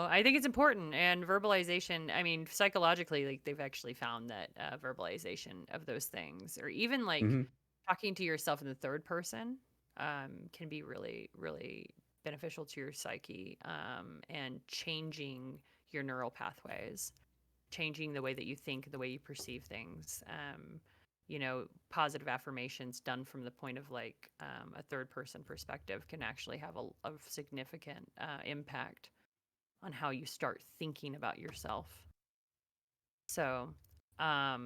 I think it's important. And verbalization, I mean, psychologically, like they've actually found that verbalization of those things, or even like Hmm. talking to yourself in the third person, can be really, really beneficial to your psyche, and changing your neural pathways, changing the way that you think, the way you perceive things. Positive affirmations done from the point of like a third person perspective can actually have a significant impact on how you start thinking about yourself. So, I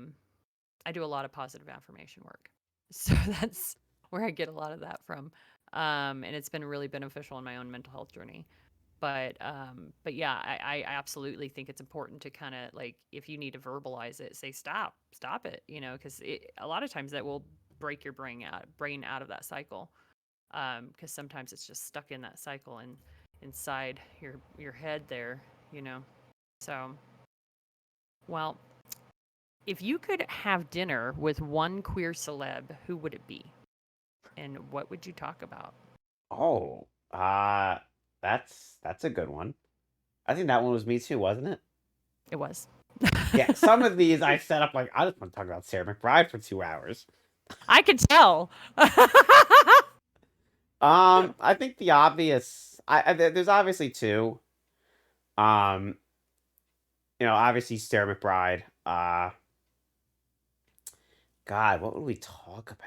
do a lot of positive affirmation work. So that's where I get a lot of that from. And it's been really beneficial in my own mental health journey. But yeah, I absolutely think it's important to kind of like, if you need to verbalize it, say stop it, because a lot of times that will break your brain out of that cycle. Because sometimes it's just stuck in that cycle and inside your head there, you know. So, well, if you could have dinner with one queer celeb, who would it be? And what would you talk about? Oh, that's a good one. I think that one was me too, wasn't it? It was. Yeah, some of these I set up like I just want to talk about Sarah McBride for 2 hours. I could tell. I think the obvious. There's obviously two. Um, obviously Sarah McBride. God, what would we talk about?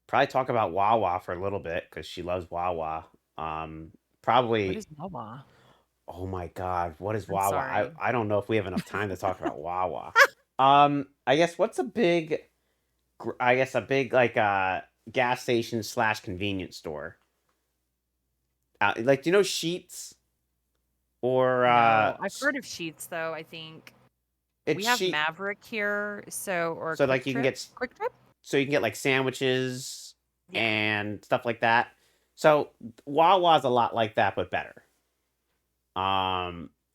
Probably talk about Wawa for a little bit because she loves Wawa. What Probably. is Wawa? Oh my God, what is I'm Wawa? sorry. I don't know if we have enough time to talk about Wawa. I guess what's a big. I guess a big like gas station slash convenience store. Like, do you know Sheets or No, I've heard of Sheets though, I think. We It's have cheap. Maverick here, or So like you can get Quick Trip. so you can get like sandwiches Yeah. and stuff like that. So Wawa's a lot like that, but better.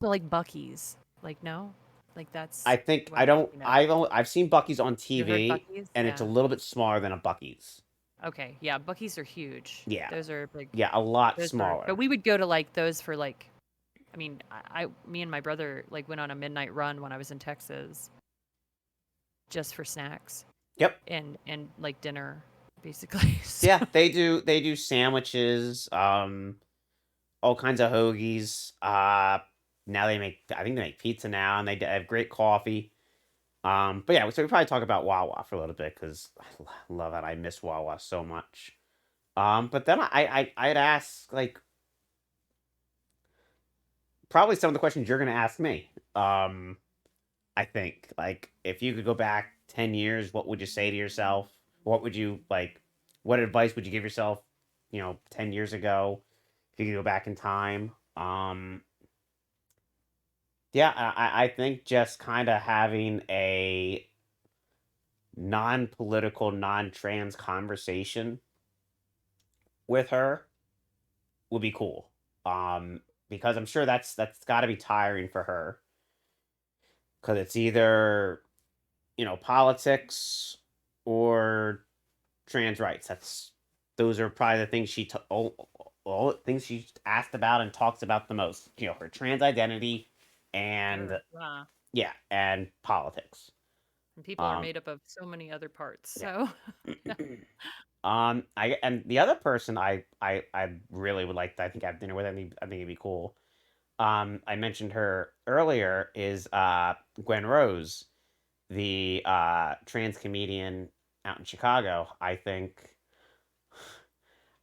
But like Bucky's, like no, like that's I think what I I'm don't. thinking of. I've seen Bucky's on You heard TV, Bucky's? and it's a Yeah. little bit smaller than a Bucky's. Okay. Yeah, Bucky's are huge. Yeah, Those are big. yeah, a lot Those are. But smaller. we would go to like those for like. I mean, me and my brother like went on a midnight run when I was in Texas, just for snacks Yep. and like dinner, basically. So, Yeah, they do sandwiches, all kinds of hoagies. Now I think they make pizza now, and they have great coffee. But yeah, so we probably talk about Wawa for a little bit because I love it. I miss Wawa so much. But then I'd ask like probably some of the questions you're gonna ask me. I think like if you could go back 10 years, what would you say to yourself? What would you like? What advice would you give yourself? 10 years ago, if you could go back in time. Yeah, I think just kind of having a non-political, non-trans conversation with her would be cool. Because I'm sure that's got to be tiring for her because it's either politics or trans rights. Those are probably the things all the things she asked about and talks about the most. Her trans identity and yeah. yeah, and politics. And people are Um, made up of so many other parts. yeah. So, yeah. And the other person I really would like to I think have dinner with. I think it'd be cool. I mentioned her earlier is Gwen Rose, the trans comedian out in Chicago.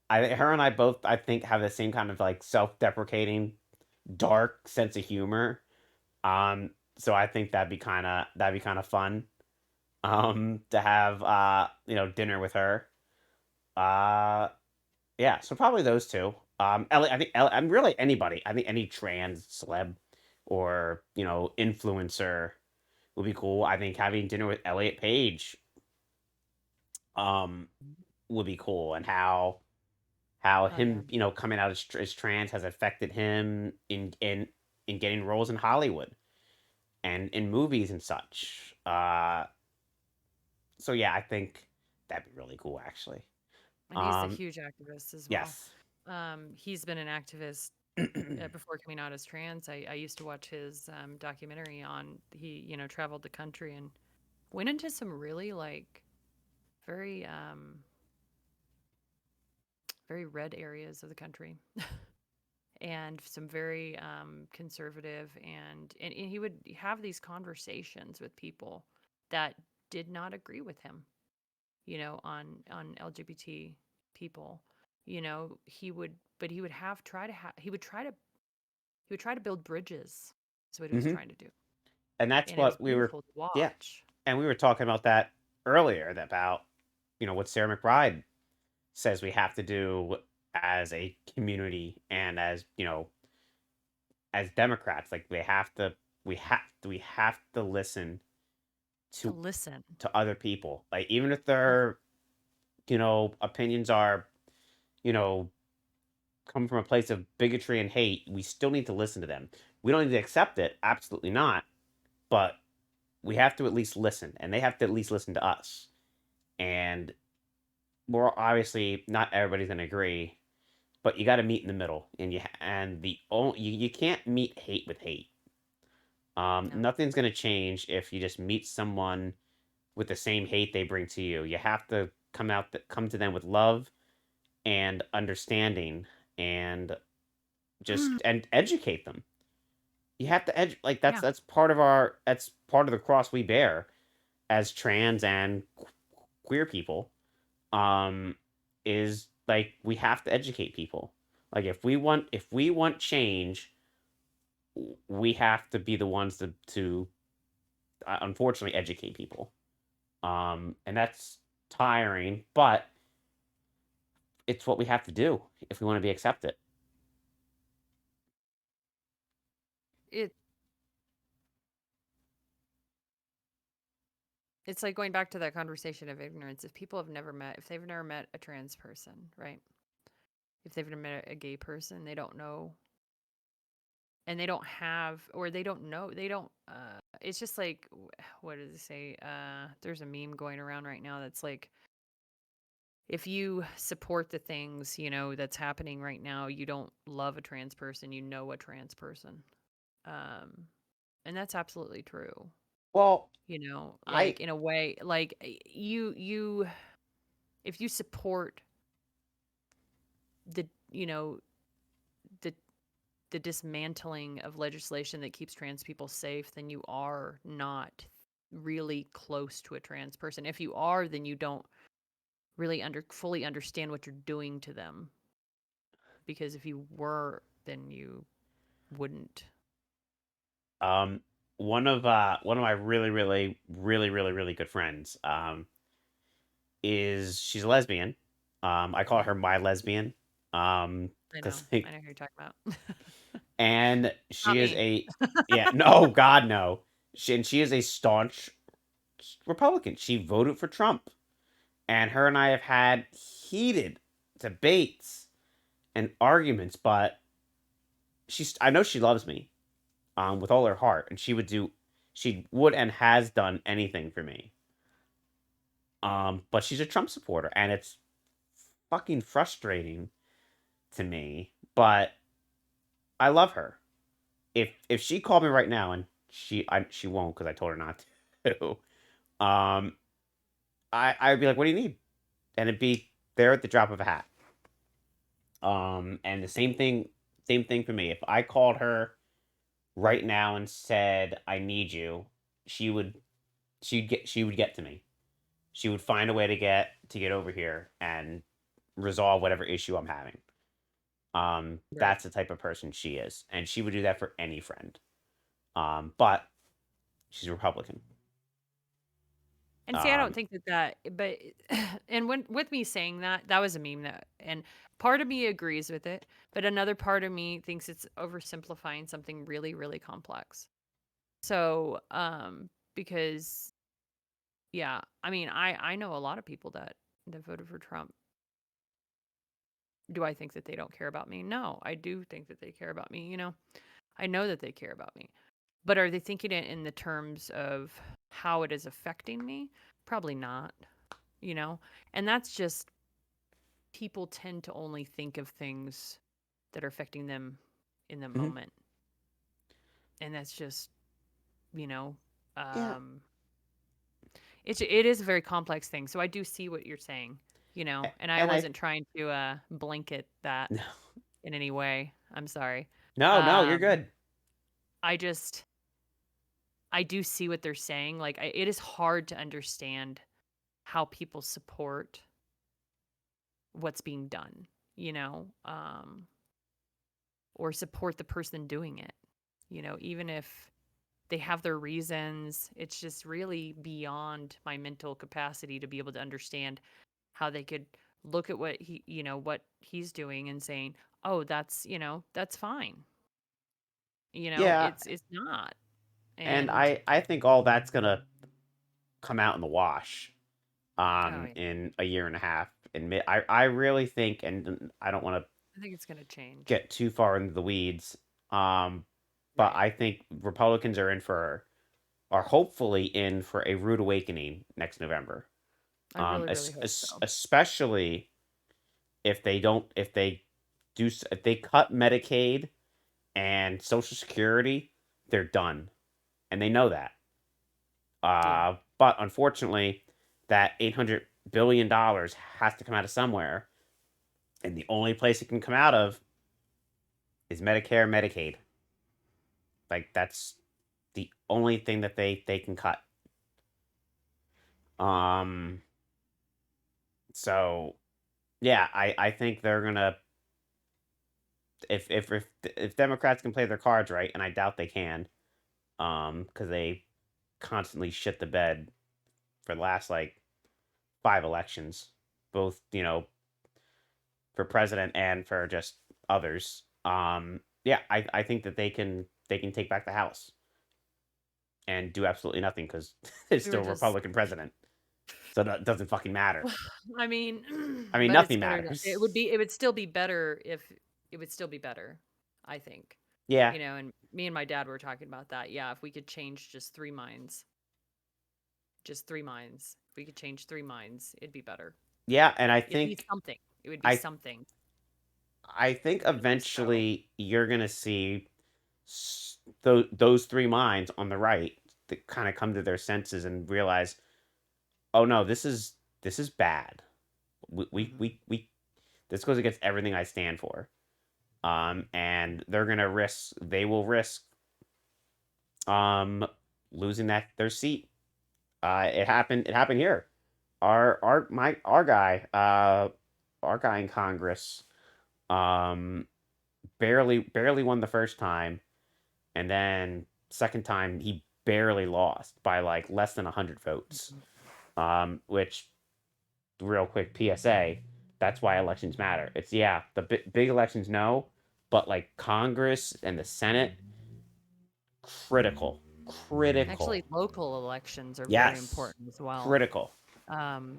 Her and I both I think have the same kind of like self-deprecating, dark sense of humor. So I think that'd be kind of fun. To have dinner with her. Uh, yeah. So probably those two. Ellie, I think I'm really anybody. I think any trans celeb or influencer would be cool. I think having dinner with Elliot Page um would be cool, and how Oh yeah. him coming out as trans has affected him in getting roles in Hollywood and in movies and such. So yeah, I think that'd be really cool actually. And he's a Um, huge activist as well. yes. He's been an activist before coming out as trans. I used to watch his documentary on he traveled the country and went into some really like very very red areas of the country and some very conservative and he would have these conversations with people that did not agree with him on LGBT people. He would have try to have he would try to build bridges. That's what he was Hmm. trying to do, And that's and it was what we were. beautiful to Yeah, watch. and we were talking about that earlier about what Sarah McBride says we have to do as a community and as Democrats. Like we have to listen To to listen. other people. Like even if Yeah. their opinions are you know come from a place of bigotry and hate, we still need to listen to them. We don't need to accept it, absolutely not, but we have to at least listen, and they have to at least listen to us. And we're obviously not everybody's gonna agree, but you got to meet in the middle, and you can't meet hate with hate. No. Nothing's gonna change if you just meet someone with the same hate they bring to you. You have to come to them with love and understanding, and just and educate them. You have to like Yeah. that's part of the cross we bear as trans and queer people. Um, is like we have to educate people. Like if we want change, we have to be the ones to unfortunately educate people. And that's tiring, but it's what we have to do if we want to be accepted. It it's like going back to that conversation of ignorance. If they've never met a trans person, right? If they've never met a gay person, they don't know, and they don't have, or they don't know, they don't. It's just like, what does it say? There's a meme going around right now that's like, if you support the things that's happening right now, you don't love a trans person, you know a trans person. And that's absolutely true. Well, I Like in a way, like you if you support the you know the the dismantling of legislation that keeps trans people safe, then you are not really close to a trans person. If you are, then you don't really fully understand what you're doing to them, because if you were, then you wouldn't. um one of my really good friends is she's a lesbian. I call her my lesbian. I know. Because I know who you're talking about. and Not she is me. a yeah, no, God no. She is a staunch Republican. She voted for Trump. And her and I have had heated debates and arguments, but I know she loves me with all her heart, and she would and has done anything for me. But she's a Trump supporter, and it's fucking frustrating to me, but I love her. If she called me right now, and she won't because I told her not to, um, I'd be like, "What do you need?" And it'd be there at the drop of a hat. And the same thing for me. If I called her right now and said, "I need you," she would she would get to me. She would find a way to get over here and resolve whatever issue I'm having. Right. That's the type of person she is, and she would do that for any friend. But she's a Republican. And see, I don't Um, think but and when with me saying that, that was a meme and part of me agrees with it, but another part of me thinks it's oversimplifying something really, really complex. So, because yeah, I mean, I know a lot of people that voted for Trump. Do I think that they don't care about me? No, I do think that they care about me. I know that they care about me. But are they thinking it in the terms of how it is affecting me? Probably not, you know? And that's just, people tend to only think of things that are affecting them in the mhm. moment. And that's just, you know, Yeah, um it is a very complex thing. So I do see what you're saying, and I and I wasn't trying to blanket that no, in any way. I'm sorry. no, you're Um good. I just I do see what they're saying. Like it is hard to understand how people support what's being done, you know, or support the person doing it. Even if they have their reasons, it's just really beyond my mental capacity to be able to understand how they could look at what he's doing and saying, "Oh, that's fine." Yeah, It's not. and And I think all that's gonna come out in the wash oh yeah, in a year and a half. And I really think, and I don't want to I think it's going to change. get too far into the weeds, um, but Right. I think Republicans are hopefully in for a rude awakening next November. I really really hope so. Especially if they cut Medicaid and Social Security, they're done, and they know that. Yeah. But unfortunately, that $800 billion has to come out of somewhere, and the only place it can come out of is Medicare, Medicaid. Like that's the only thing that they can cut. Um. So yeah, I think they're gonna if Democrats can play their cards right, and I doubt they can, because they constantly shit the bed for the last like 5 elections, both for president and for just others. Yeah, I think that they can take back the House. and do absolutely nothing because it's We still were a just Republican president. So that doesn't fucking matter. I mean, I mean, but it's nothing better to matters. it would still be better if it would still be better, I think. Yeah, And me and my dad were talking about that. Yeah, if we could change just 3 minds. Just 3 minds. If we could change 3 minds, it'd be better. yeah, and It'd be something. It would be I something. I think So, eventually you're gonna see those 3 minds on the right that kind of come to their senses and realize, oh no, this is bad. We this goes against everything I stand for. And they will risk um losing their seat. It happened here. Our guy in Congress um barely won the first time, and then second time he barely lost by like less than 100 votes. mhm. Which, real quick PSA, that's why elections matter. It's, yeah, the big elections, no, but like Congress and the Senate, critical, Actually, critical. local elections are very Yes, important as well. critical.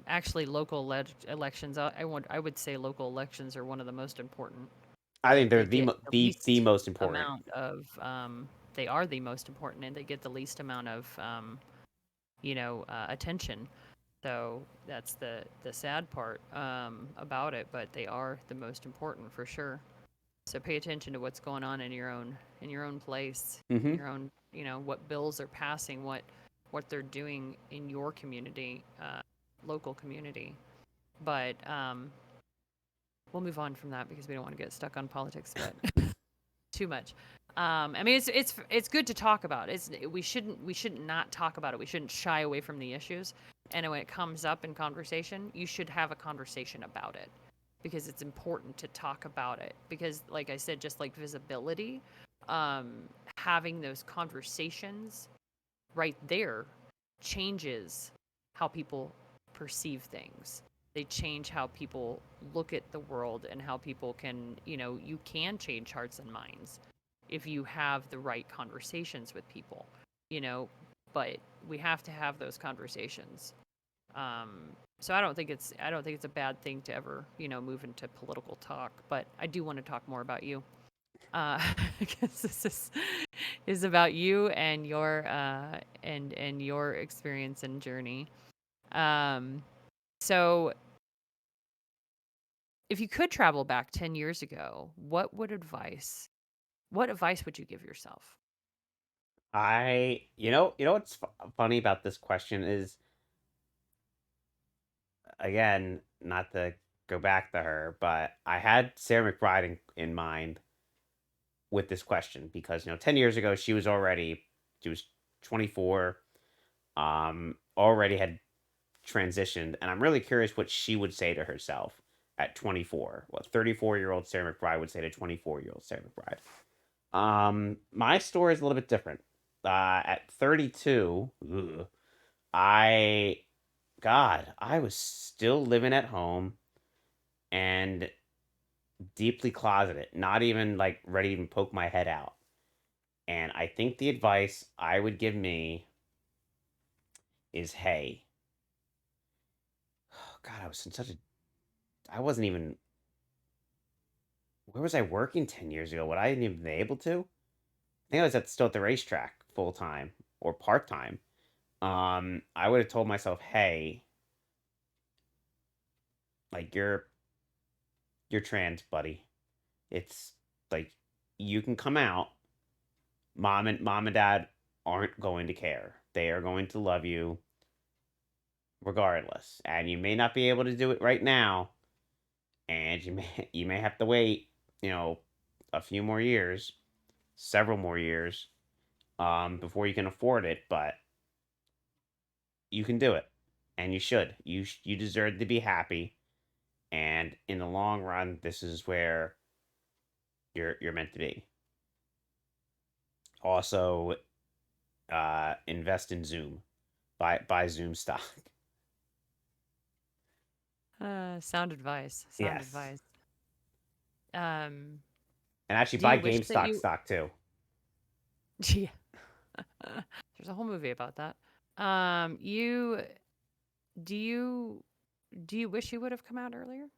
Actually, local elections, I would say local elections are one of the most important. I think they're They get the the least most important. amount of, they are the most important, and they get the least amount of, attention. So that's the sad part about it, but they are the most important for sure. So pay attention to what's going on in your own place, in Mm-hmm. your own, what bills are passing, what they're doing in your community, local community. But we'll move on from that because we don't want to get stuck on politics, but too much. I mean, it's good to talk about. We shouldn't not talk about it. We shouldn't shy away from the issues. And when it comes up in conversation, you should have a conversation about it because it's important to talk about it. Because, like I said, just like visibility, um, having those conversations right there changes how people perceive things. They change how people look at the world and how people can, you can change hearts and minds if you have the right conversations with people, you know, but we have to have those conversations. So I don't think it's a bad thing to ever, move into political talk, but I do want to talk more about you. Because this is about you and your experience and journey. Um, so if you could travel back 10 years ago, what advice would you give yourself? You know what's funny about this question is, again, not to go back to her, but I had Sarah McBride in mind with this question because 10 years ago she was 24, already had transitioned, and I'm really curious what she would say to herself at 24. What 34-year-old Sarah McBride would say to 24-year-old Sarah McBride. My story is a little bit different. At 32, I I was still living at home and deeply closeted, not even like ready to even poke my head out. And I think the advice I would give me is, hey, God, I was in such a, I wasn't even, where was I working 10 years ago? Would I even been able to? I think I was still at the racetrack full time or part time. I would have told myself, hey, like you're trans, buddy. It's like you can come out. Mom and dad aren't going to care. They are going to love you regardless. And you may not be able to do it right now, and you may have to wait, you know, a few more years, several more years, before you can afford it, but you can do it. And you should. You deserve to be happy, and in the long run, this is where you're meant to be. Also, invest in Zoom. Buy Zoom stock. Sound advice. Sound Yes. advice. Um, And actually do buy you wish that GameStop you? stock too. Yeah. There's a whole movie about that. You do you wish you would have come out earlier?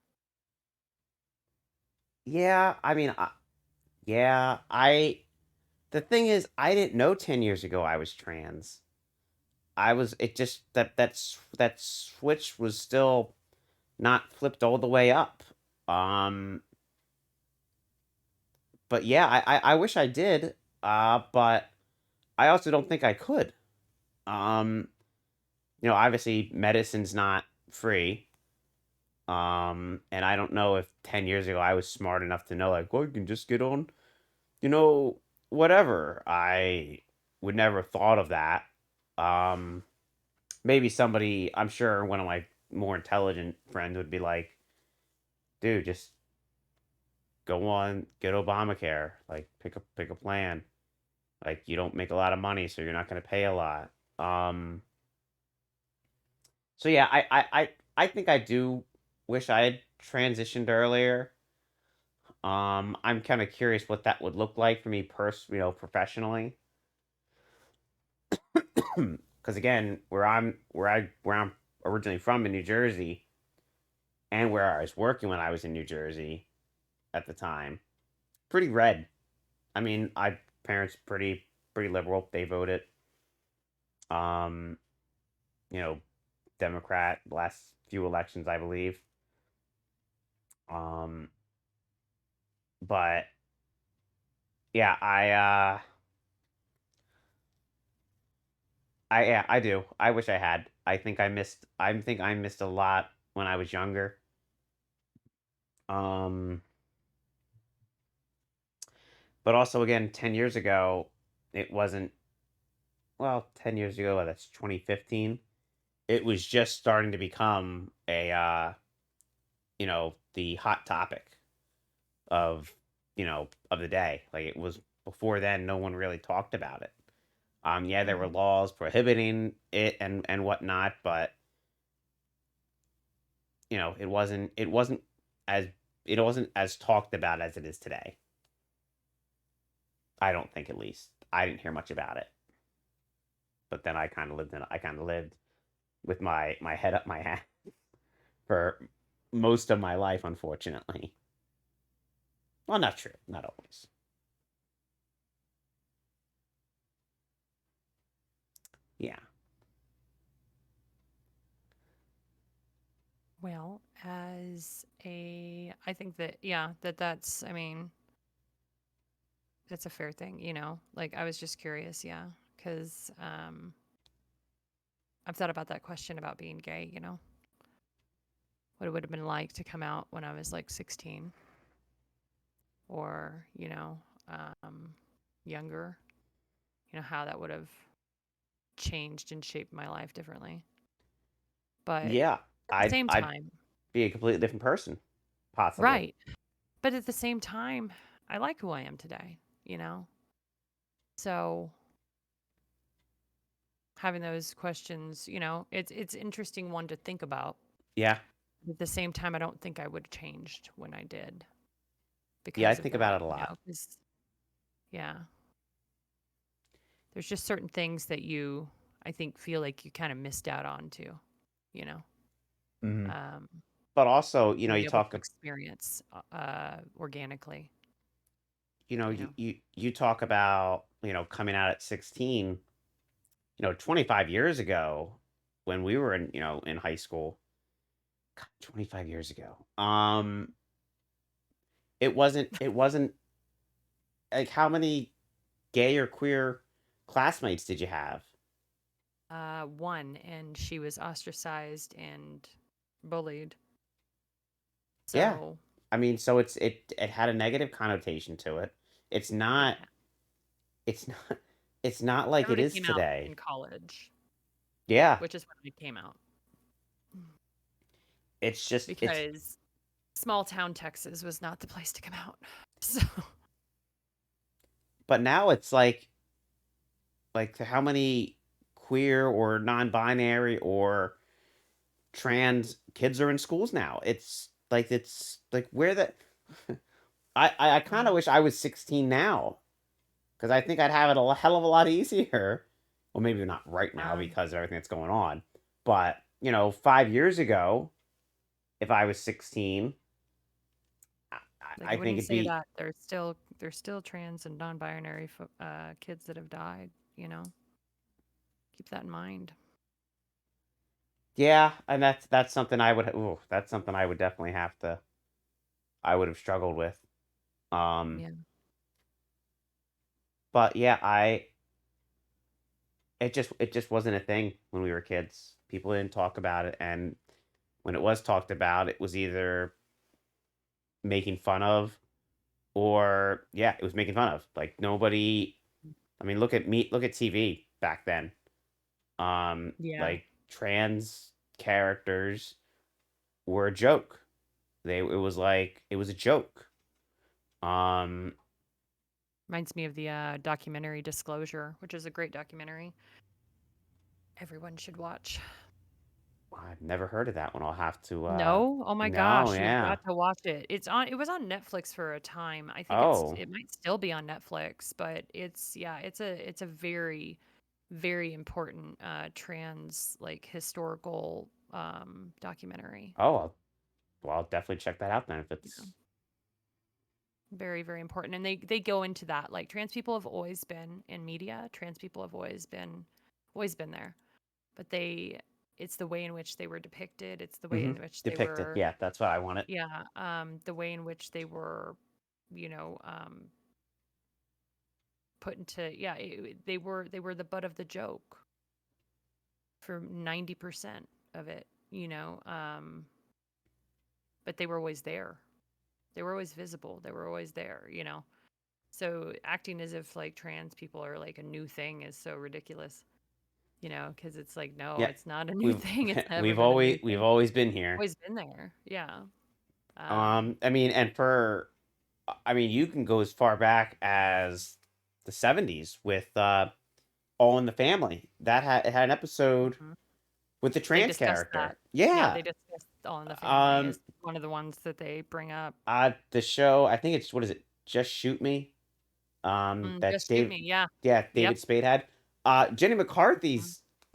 Yeah, I mean, yeah, the thing is, I didn't know 10 years ago I was trans. It just, that switch was still not flipped all the way up. Um, but yeah, I wish I did, but I also don't think I could. Um, obviously medicine's not free. And I don't know if 10 years ago I was smart enough to know, like, well, you can just get on, you know, whatever. I would never have thought of that. Um, Maybe somebody, I'm sure one of my more intelligent friends would be like, dude, just go on, get Obamacare, like pick a plan. Like you don't make a lot of money, so you're not going to pay a lot. Um, so yeah, I think I do wish I had transitioned earlier. I'm kind of curious what that would look like for me, professionally. Because again, where I'm originally from in New Jersey, and where I was working when I was in New Jersey at the time, pretty red. I mean, I parents pretty liberal. They voted, um, you know, Democrat last few elections, I believe. Um, but yeah, yeah, I do. I wish I had. I missed a lot when I was younger. Um, but also again, 10 years ago, it wasn't, well, 10 years ago, that's 2015. It was just starting to become the hot topic of, of the day. Like it was before then, no one really talked about it. Yeah, there were Mhm. laws prohibiting it and whatnot, but it wasn't as it wasn't as talked about as it is today. I don't think, at least. I didn't hear much about it. But then I kind of lived with my head up my ass for most of my life, unfortunately. Well, not true, not always. Yeah. Well, I think that, yeah, that's, I mean, that's a fair thing, you know? Like, I was just curious, yeah, because I've thought about that question about being gay, you know? What it would have been like to come out when I was like 16 or, younger, how that would have changed and shaped my life differently. But Yeah. at the I'd same I'd time, be a completely different person, possibly. right. But at the same time, I like who I am today, you know? So having those questions, it's interesting one to think about. Yeah. At the same time, I don't think I would have changed when I did Yeah, I because of think that, about it a lot. 'cause, yeah, there's just certain things that I think, feel like you kind of missed out on too, you know, Mhm. um, But also, being able to experience organically, you know. you talk about, coming out at 16, 25 years ago when we were in high school. God, 25 years ago. It wasn't like, how many gay or queer classmates did you have? One, and she was ostracized and bullied. Yeah. So, I mean, so it had a negative connotation to it. It's not yeah, it's not it's not I like it would have is came out today. in college, Yeah. which is when I came out It's because small town Texas was not the place to come out. So, but now it's like how many queer or non-binary or trans kids are in schools now? It's like where the I kind of mhm. wish I was 16 now, because I think I'd have it a hell of a lot easier Well, maybe not right now Um, because of everything that's going on. But, 5 years ago, if I was 16, I, like I when think you it'd say be, that, there's still trans and non-binary kids that have died. You know, keep that in mind. yeah, and that's something that's something I would definitely I would have struggled with. Um, Yeah. but yeah, it just wasn't a thing when we were kids. People didn't talk about it, and when it was talked about, it was either making fun of or yeah, it was making fun of. Like nobody. I mean, look at TV back then. Yeah. Like trans characters were a joke. It was a joke. Um, Reminds me of the documentary Disclosure, which is a great documentary. Everyone should watch. I've never heard of that one. I'll have to. No? Oh my No, gosh, you've yeah. got to watch it. It was on Netflix for a time. I think Oh, it might still be on Netflix, but it's a very very important trans like historical documentary. oh. Well, I'll definitely check that out then. If Yeah. it's Very very important. And they go into that like trans people have always been in media. Trans people have always been there. But it's the way in which they were depicted. It's the way in which they depicted, were yeah, that's what I wanted. yeah, the way in which they were, you know, put into yeah, they were the butt of the joke for 90% of it, but they were always there. They were always visible. They were always there. So acting as if like trans people are like a new thing is so ridiculous, because it's like no, Yeah, it's not a new we've thing. It's never we've been a new always we've thing. always been here. Always been there. Yeah. I mean, and I mean, you can go as far back as the '70s with All in the Family. It had an episode Mhm. with the They trans discussed that. character. Yeah, Yeah. they discussed All in the Family Um. as one of the ones that they bring up. The show. I think it's what is it? Just Shoot Me. That Just Shoot Me. Yeah. Yep. David Spade had. Jenny Mhm.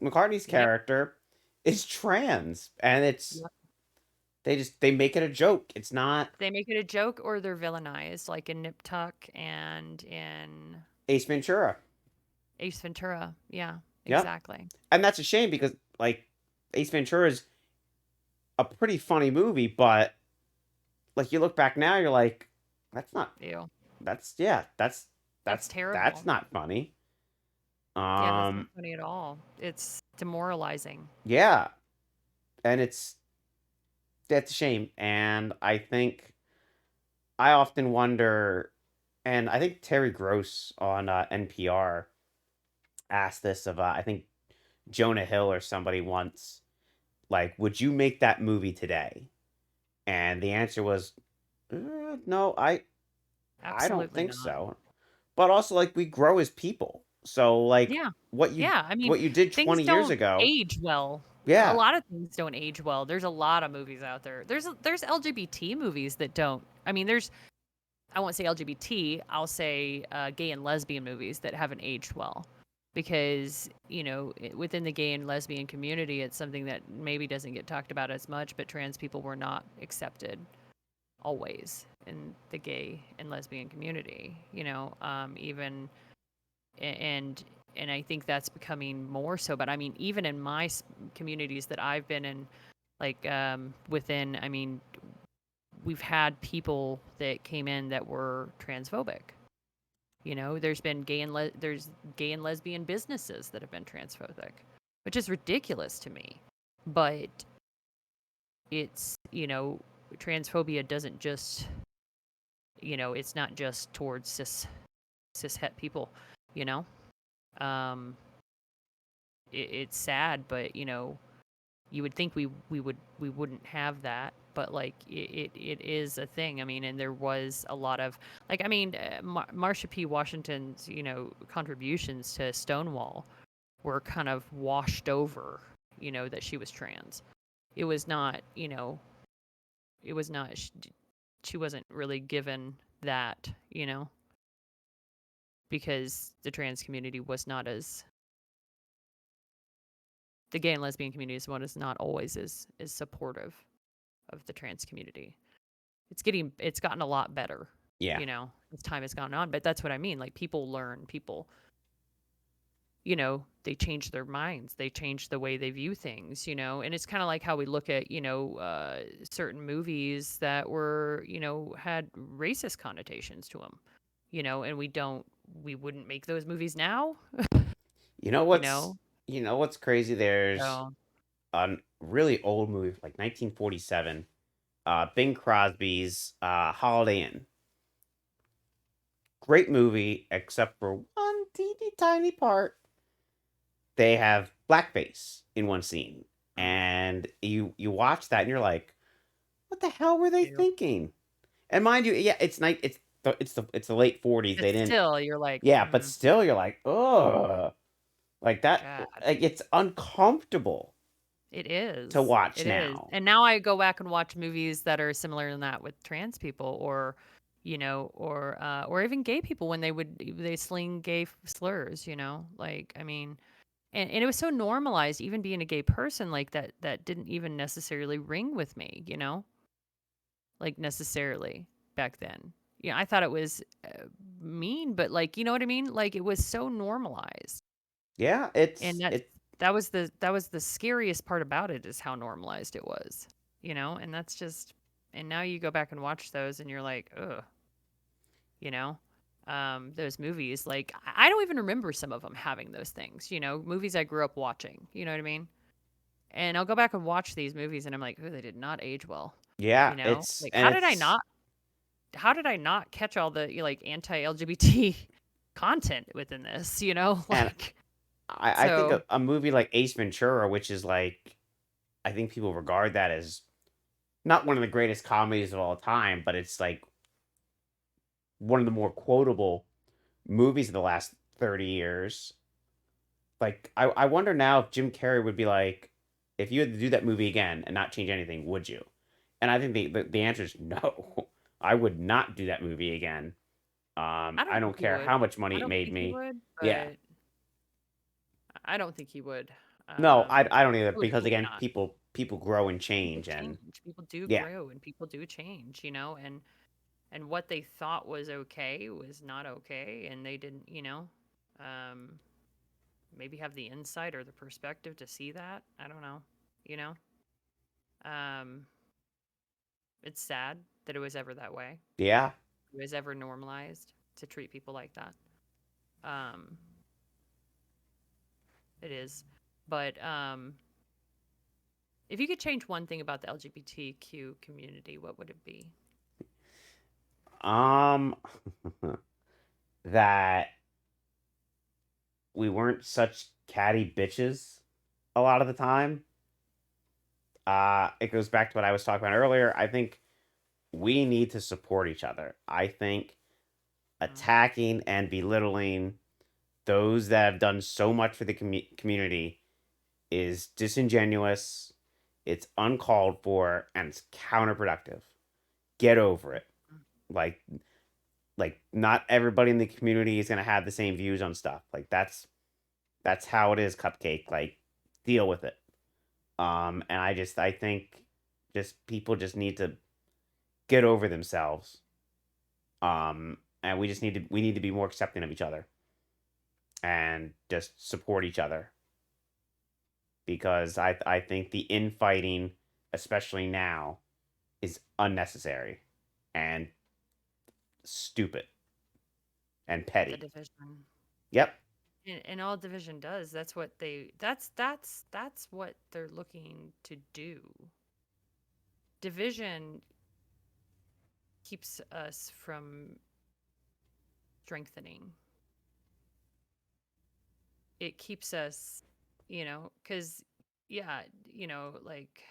McCarthy's Yep. character is trans, and Yep. they make it a joke. It's not They make it a joke or they're villainized, like in Nip Tuck and in Ace Ventura. Ace Ventura. Yeah, Yep, exactly. and that's a shame because like Ace Ventura is a pretty funny movie, but like you look back now, you're like, that's not Ew. that's yeah That's that's terrible. not funny. Yeah, that's not Um, funny at all. It's demoralizing. yeah, and that's a shame, and I often wonder, and I think Terry Gross on NPR asked this of I think Jonah Hill or somebody once, like, would you make that movie today? And the answer was, no, I don't Absolutely think not. so. But also, like, we grow as people, so like Yeah. what you Yeah, I mean, what you did things 20 years don't ago, age well. A yeah, lot of things don't age well. There's a lot of movies out there. There's LGBT movies that don't. I mean, I won't say LGBT. I'll say gay and lesbian movies that haven't aged well, because within the gay and lesbian community, it's something that maybe doesn't get talked about as much. But trans people were not accepted always in the gay and lesbian community. Even and and I think that's becoming more so. But I mean, even in my communities that I've been in, like within, I mean, we've had people that came in that were transphobic. There's been there's gay and lesbian businesses that have been transphobic, which is ridiculous to me. But it's transphobia doesn't just it's not just towards cis het people. You know, um, it's sad, but you would think we wouldn't have that, but like it is a thing. I mean, and there was a lot of like, I mean, Marsha P. Washington's contributions to Stonewall were kind of washed over, that she was trans. It was not, it was not she wasn't really given that, because the trans community was not as the gay and lesbian community is one is not always is supportive of the trans community. It's gotten a lot better, Yeah. you know, as time has gone on. But that's what I mean. Like people learn, people, you know, they change their minds, they change the way they view things, you know, and it's kind of like how we look at, you know, certain movies that were, you know, had racist connotations to them, you know, and we wouldn't make those movies now, You know you what's know. you know what's crazy? There's So a really old movie, like 1947, Bing Crosby's Holiday Inn. Great movie, except for one teeny tiny part. They have blackface in one scene, mm, and you watch that, and you're like, "What the hell were they ew. thinking?" And mind you, yeah, it's the late 40s. But They didn't, still, you're like, yeah, but still, you're like, "Ugh," like that. God. Like it's uncomfortable It to is. watch It is. now. And now I go back and watch movies that are similar in that with trans people or, you know, or even gay people when they sling gay slurs, you know? Like, I mean, and it was so normalized even being a gay person like that didn't even necessarily ring with me, you know? Like necessarily back then. Yeah, I thought it was mean, but like, you know what I mean? Like it was so normalized. Yeah, And that was the scariest part about it is how normalized it was, you know? And that's just and now you go back and watch those and you're like, ugh, you know? Those movies, like I don't even remember some of them having those things, you know, movies I grew up watching, you know what I mean? And I'll go back and watch these movies and I'm like, oh, they did not age well, yeah, you know? it's Like and it's how did I not catch all the like anti-LGBT content within this, you know? and Like I think so a movie like Ace Ventura, which is like I think people regard that as not one of the greatest comedies of all time, but it's like one of the more quotable movies of the last 30 years. Like, I wonder now if Jim Carrey would be like, if you had to do that movie again and not change anything, would you? And I think the answer is no. I would not do that movie again. I I don't think don't he care would. how much money I it don't made think he me. would, Yeah. but I don't think he would. No, I don't either I would because hope again, not. people grow and People change and change. People do yeah. grow and people do change, you know, and what they thought was okay was not okay and they didn't, you know, um maybe have the insight or the perspective to see that. I don't know, you know. Um it's sad that it was ever that way. Yeah. It was ever normalized to treat people like that. Um it is. But if you could change one thing about the LGBTQ community, what would it be? Um that we weren't such catty bitches a lot of the time. It goes back to what I was talking about earlier. I think we need to support each other. I think Mm, attacking and belittling those that have done so much for the community is disingenuous, it's uncalled for, and it's counterproductive. Get over it. mm. Like not everybody in the community is going to have the same views on stuff. Like that's how it is, Cupcake. Like deal with it. And I think just people just need to get over themselves. And we need to be more accepting of each other and just support each other because I think the infighting, especially now, is unnecessary and stupid and The petty. division. Yep. And all division does, that's what that's what they're looking to do. Division keeps us from strengthening. It keeps us, you know, cuz yeah, you know, like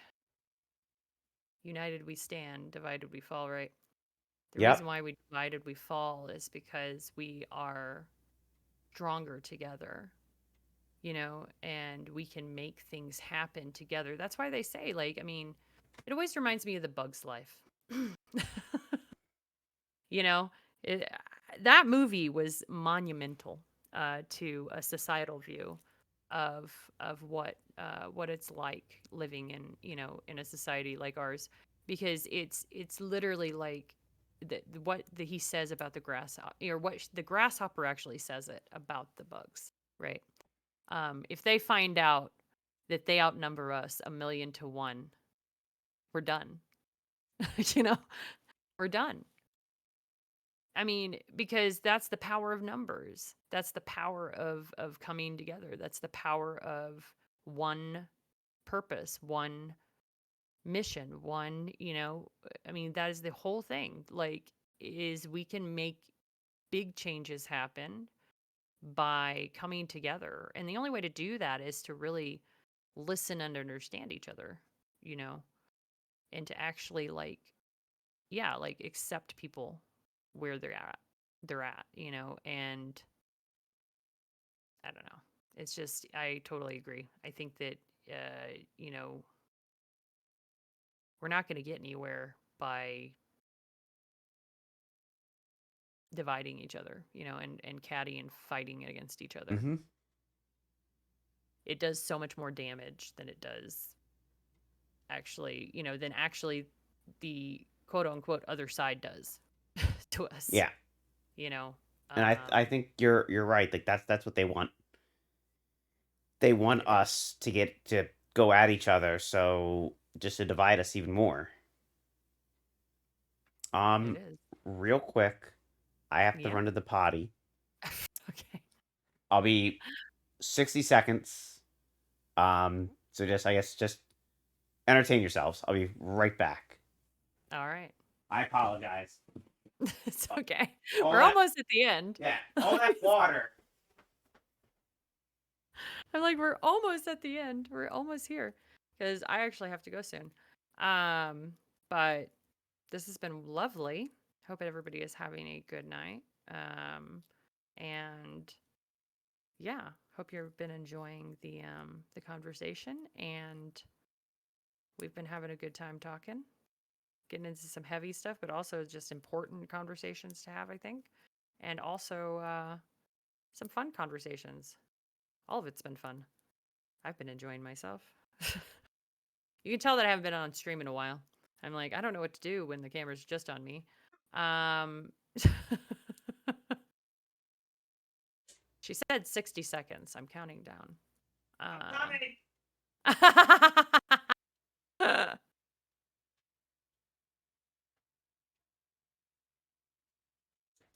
united we stand, divided we fall, right? The reason Yep. why we divided we fall is because we are stronger together, you know, and we can make things happen together. That's why they say, like, I mean, it always reminds me of the Bug's Life. You know, it, that movie was monumental to a societal view of what it's like living in, in a society like ours, because it's literally like he says about the grasshopper, or what the grasshopper actually says it about the bugs, right? If they find out that they outnumber us 1,000,000 to 1, we're done. you know, we're done. I mean, because that's the power of numbers. That's the power of coming together. That's the power of one purpose, one mission, one, I mean, that is the whole thing. Like, is we can make big changes happen by coming together. And the only way to do that is to really listen and understand each other, you know, and to actually like, yeah, like accept people where they're at, and I don't know. It's just, I totally agree. I think that, you know, we're not going to get anywhere by dividing each other, and catty and fighting against each other. Mm-hmm. It does so much more damage than it does actually, than actually the quote unquote other side does to us. Yeah. You know. And I think you're right. Like that's what they want. They want us to go at each other, so just to divide us even more. It is. Real quick, I have to run to the potty. Okay. I'll be 60 seconds. So I guess just entertain yourselves. I'll be right back. All right. I apologize. It's okay. We're almost at the end. Yeah, all that water. I'm like, we're almost at the end. We're almost here, because I actually have to go soon. But this has been lovely. Hope everybody is having a good night. And yeah, hope you've been enjoying the conversation, and we've been having a good time talking, getting into some heavy stuff, but also just important conversations to have, I think, and also some fun conversations. All of it's been fun. I've been enjoying myself. You can tell that I haven't been on stream in a while. I'm like, I don't know what to do when the camera's just on me. She said 60 seconds. I'm counting down. It's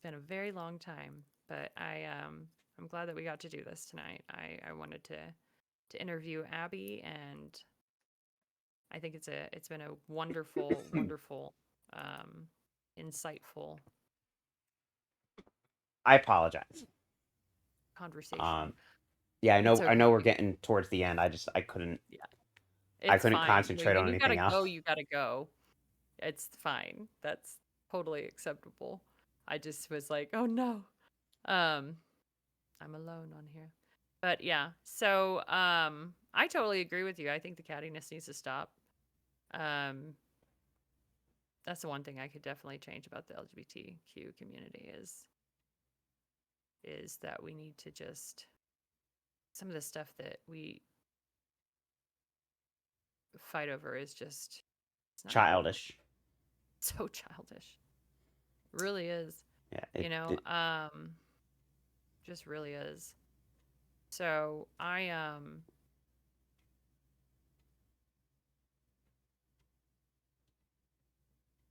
been a very long time, but I'm glad that we got to do this tonight. I wanted to interview Abby, and I think it's been a wonderful, wonderful, insightful I apologize. conversation. Yeah, I know. It's I know we're okay. getting towards the end. I couldn't. Yeah. I It's couldn't fine. concentrate on When you anything gotta else. go, you gotta go. It's fine. That's totally acceptable. I just was like, oh no. I'm alone on here. But yeah, so I totally agree with you. I think the cattiness needs to stop. That's the one thing I could definitely change about the LGBTQ community is that we need to just, some of the stuff that we fight over is just, it's not cool. Childish. So childish. Really is. Yeah. Just really is. So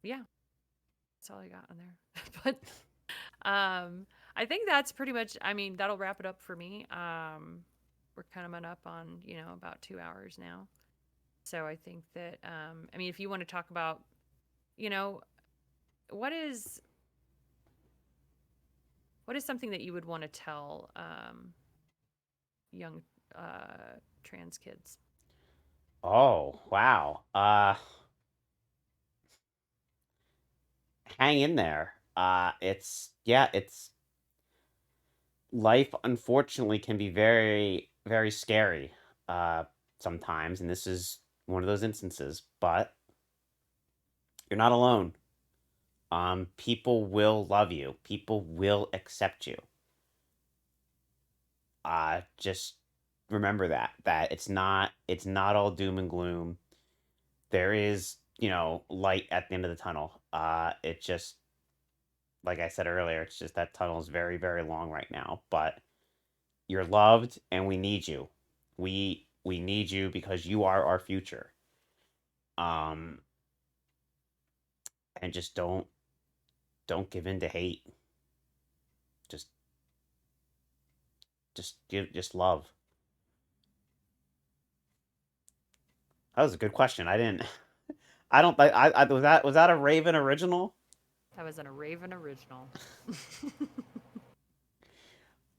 yeah, that's all I got on there. But I think that's pretty much, I mean, that'll wrap it up for me. We're coming up on, about 2 hours now. So I think that, I mean, if you want to talk about, what is something that you would want to tell young trans kids? Oh, wow. Hang in there. It's life unfortunately can be very, very scary sometimes, and this is one of those instances, but you're not alone. People will love you. People will accept you. Just remember that it's not all doom and gloom. There is, light at the end of the tunnel. It just, like I said earlier, it's just that tunnel is very, very long right now. But you're loved, and we need you. We need you because you are our future. Um, and just don't give in to hate. Just just love. That was a good question. I didn't. I don't. I was that a Raven original? That was in a Raven original.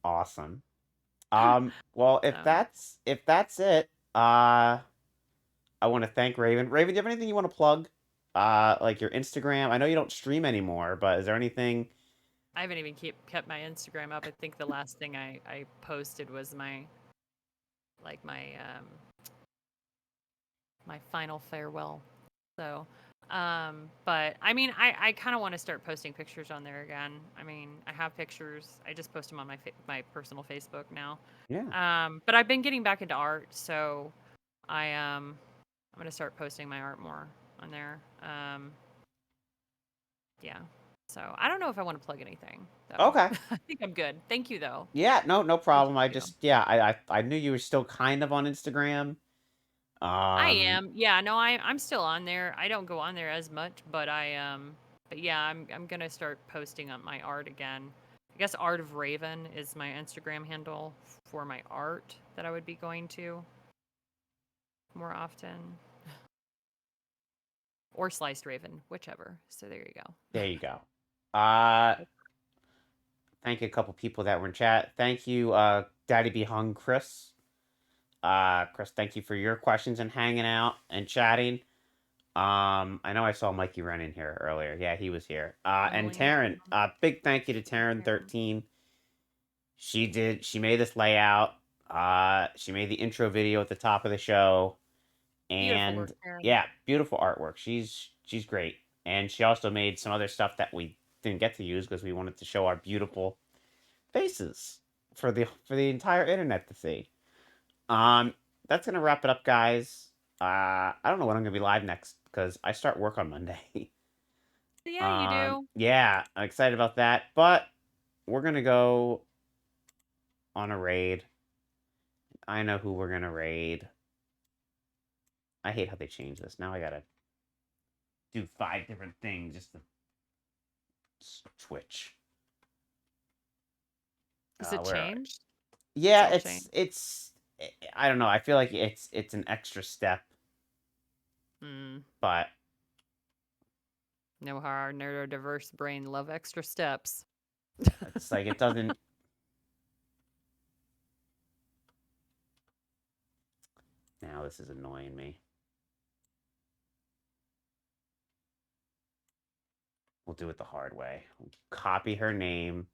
Awesome. Well, if So, that's it, I want to thank Raven. Raven, do you have anything you want to plug? Like your Instagram. I know you don't stream anymore, but is there anything? I haven't even kept my Instagram up. I think the last thing I posted was my like my final farewell. So, but I mean, I kind of want to start posting pictures on there again. I mean, I have pictures. I just post them on my personal Facebook now. Yeah. But I've been getting back into art, so I'm gonna start posting my art more on there. Yeah. So I don't know if I want to plug anything though. Okay. I think I'm good. Thank you though. Yeah. No Thank problem. I you. just yeah. I knew you were still kind of on Instagram. I Um. am. Yeah, no, I'm still on there. I don't go on there as much, but but yeah, I'm gonna start posting up my art again. I guess Art of Raven is my Instagram handle for my art that I would be going to more often. Or Sliced Raven, whichever. So there you go. There you go. Uh. Thank you a couple people that were in chat. Thank you, Daddy Be Hung, Chris. Chris, thank you for your questions and hanging out and chatting. I know I saw Mikey run in here earlier. Yeah, he was here. And Emily. Taryn, big thank you to Taryn13. She made this layout. She made the intro video at the top of the show. Beautiful And work, Karen. yeah, beautiful artwork. She's great. And she also made some other stuff that we didn't get to use because we wanted to show our beautiful faces for the entire internet to see. Um, that's gonna wrap it up, guys. I don't know when I'm gonna be live next because I start work on Monday. Yeah, you do. Yeah, I'm excited about that. But we're gonna go on a raid. I know who we're gonna raid. I hate how they changed this. Now I gotta do 5 different things just to switch. Is it Where are we? changed? Yeah, all changed. it's I don't know. I feel like it's an extra step, Hmm. but Know how our neurodiverse brain love extra steps. it's like it doesn't. Now this is annoying me. We'll do it the hard way. Copy her name.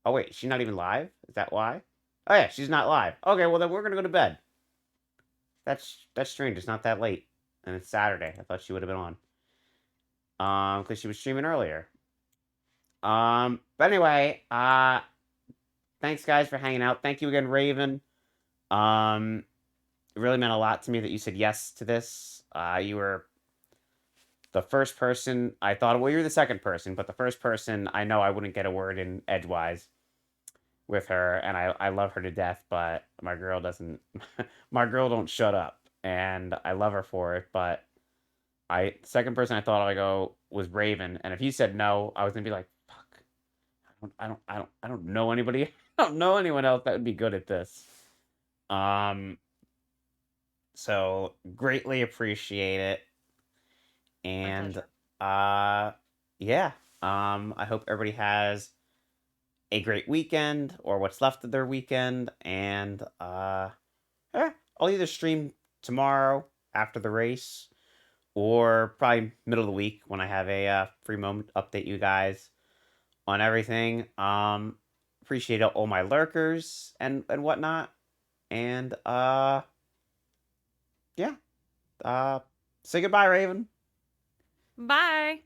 Oh wait, she's not even live? Is that why? Oh yeah, she's not live. Okay, well then we're gonna go to bed. That's strange. It's not that late. And it's Saturday. I thought she would have been on. Because she was streaming earlier. But anyway, thanks guys for hanging out. Thank you again, Raven. It really meant a lot to me that you said yes to this. You were the first person I thought, well, you're the second person, but the first person I know I wouldn't get a word in edgewise with her, and I love her to death, but my girl doesn't, my girl don't shut up, and I love her for it, but second person I thought I go was Raven, and if you said no, I was gonna be like, fuck, I don't know anybody, I don't know anyone else that would be good at this. So greatly appreciate it. And pleasure. yeah. I hope everybody has a great weekend or what's left of their weekend. And yeah, I'll either stream tomorrow after the race or probably middle of the week when I have a free moment to update you guys on everything. Appreciate all my lurkers and whatnot. And yeah. Say goodbye, Raven. Bye.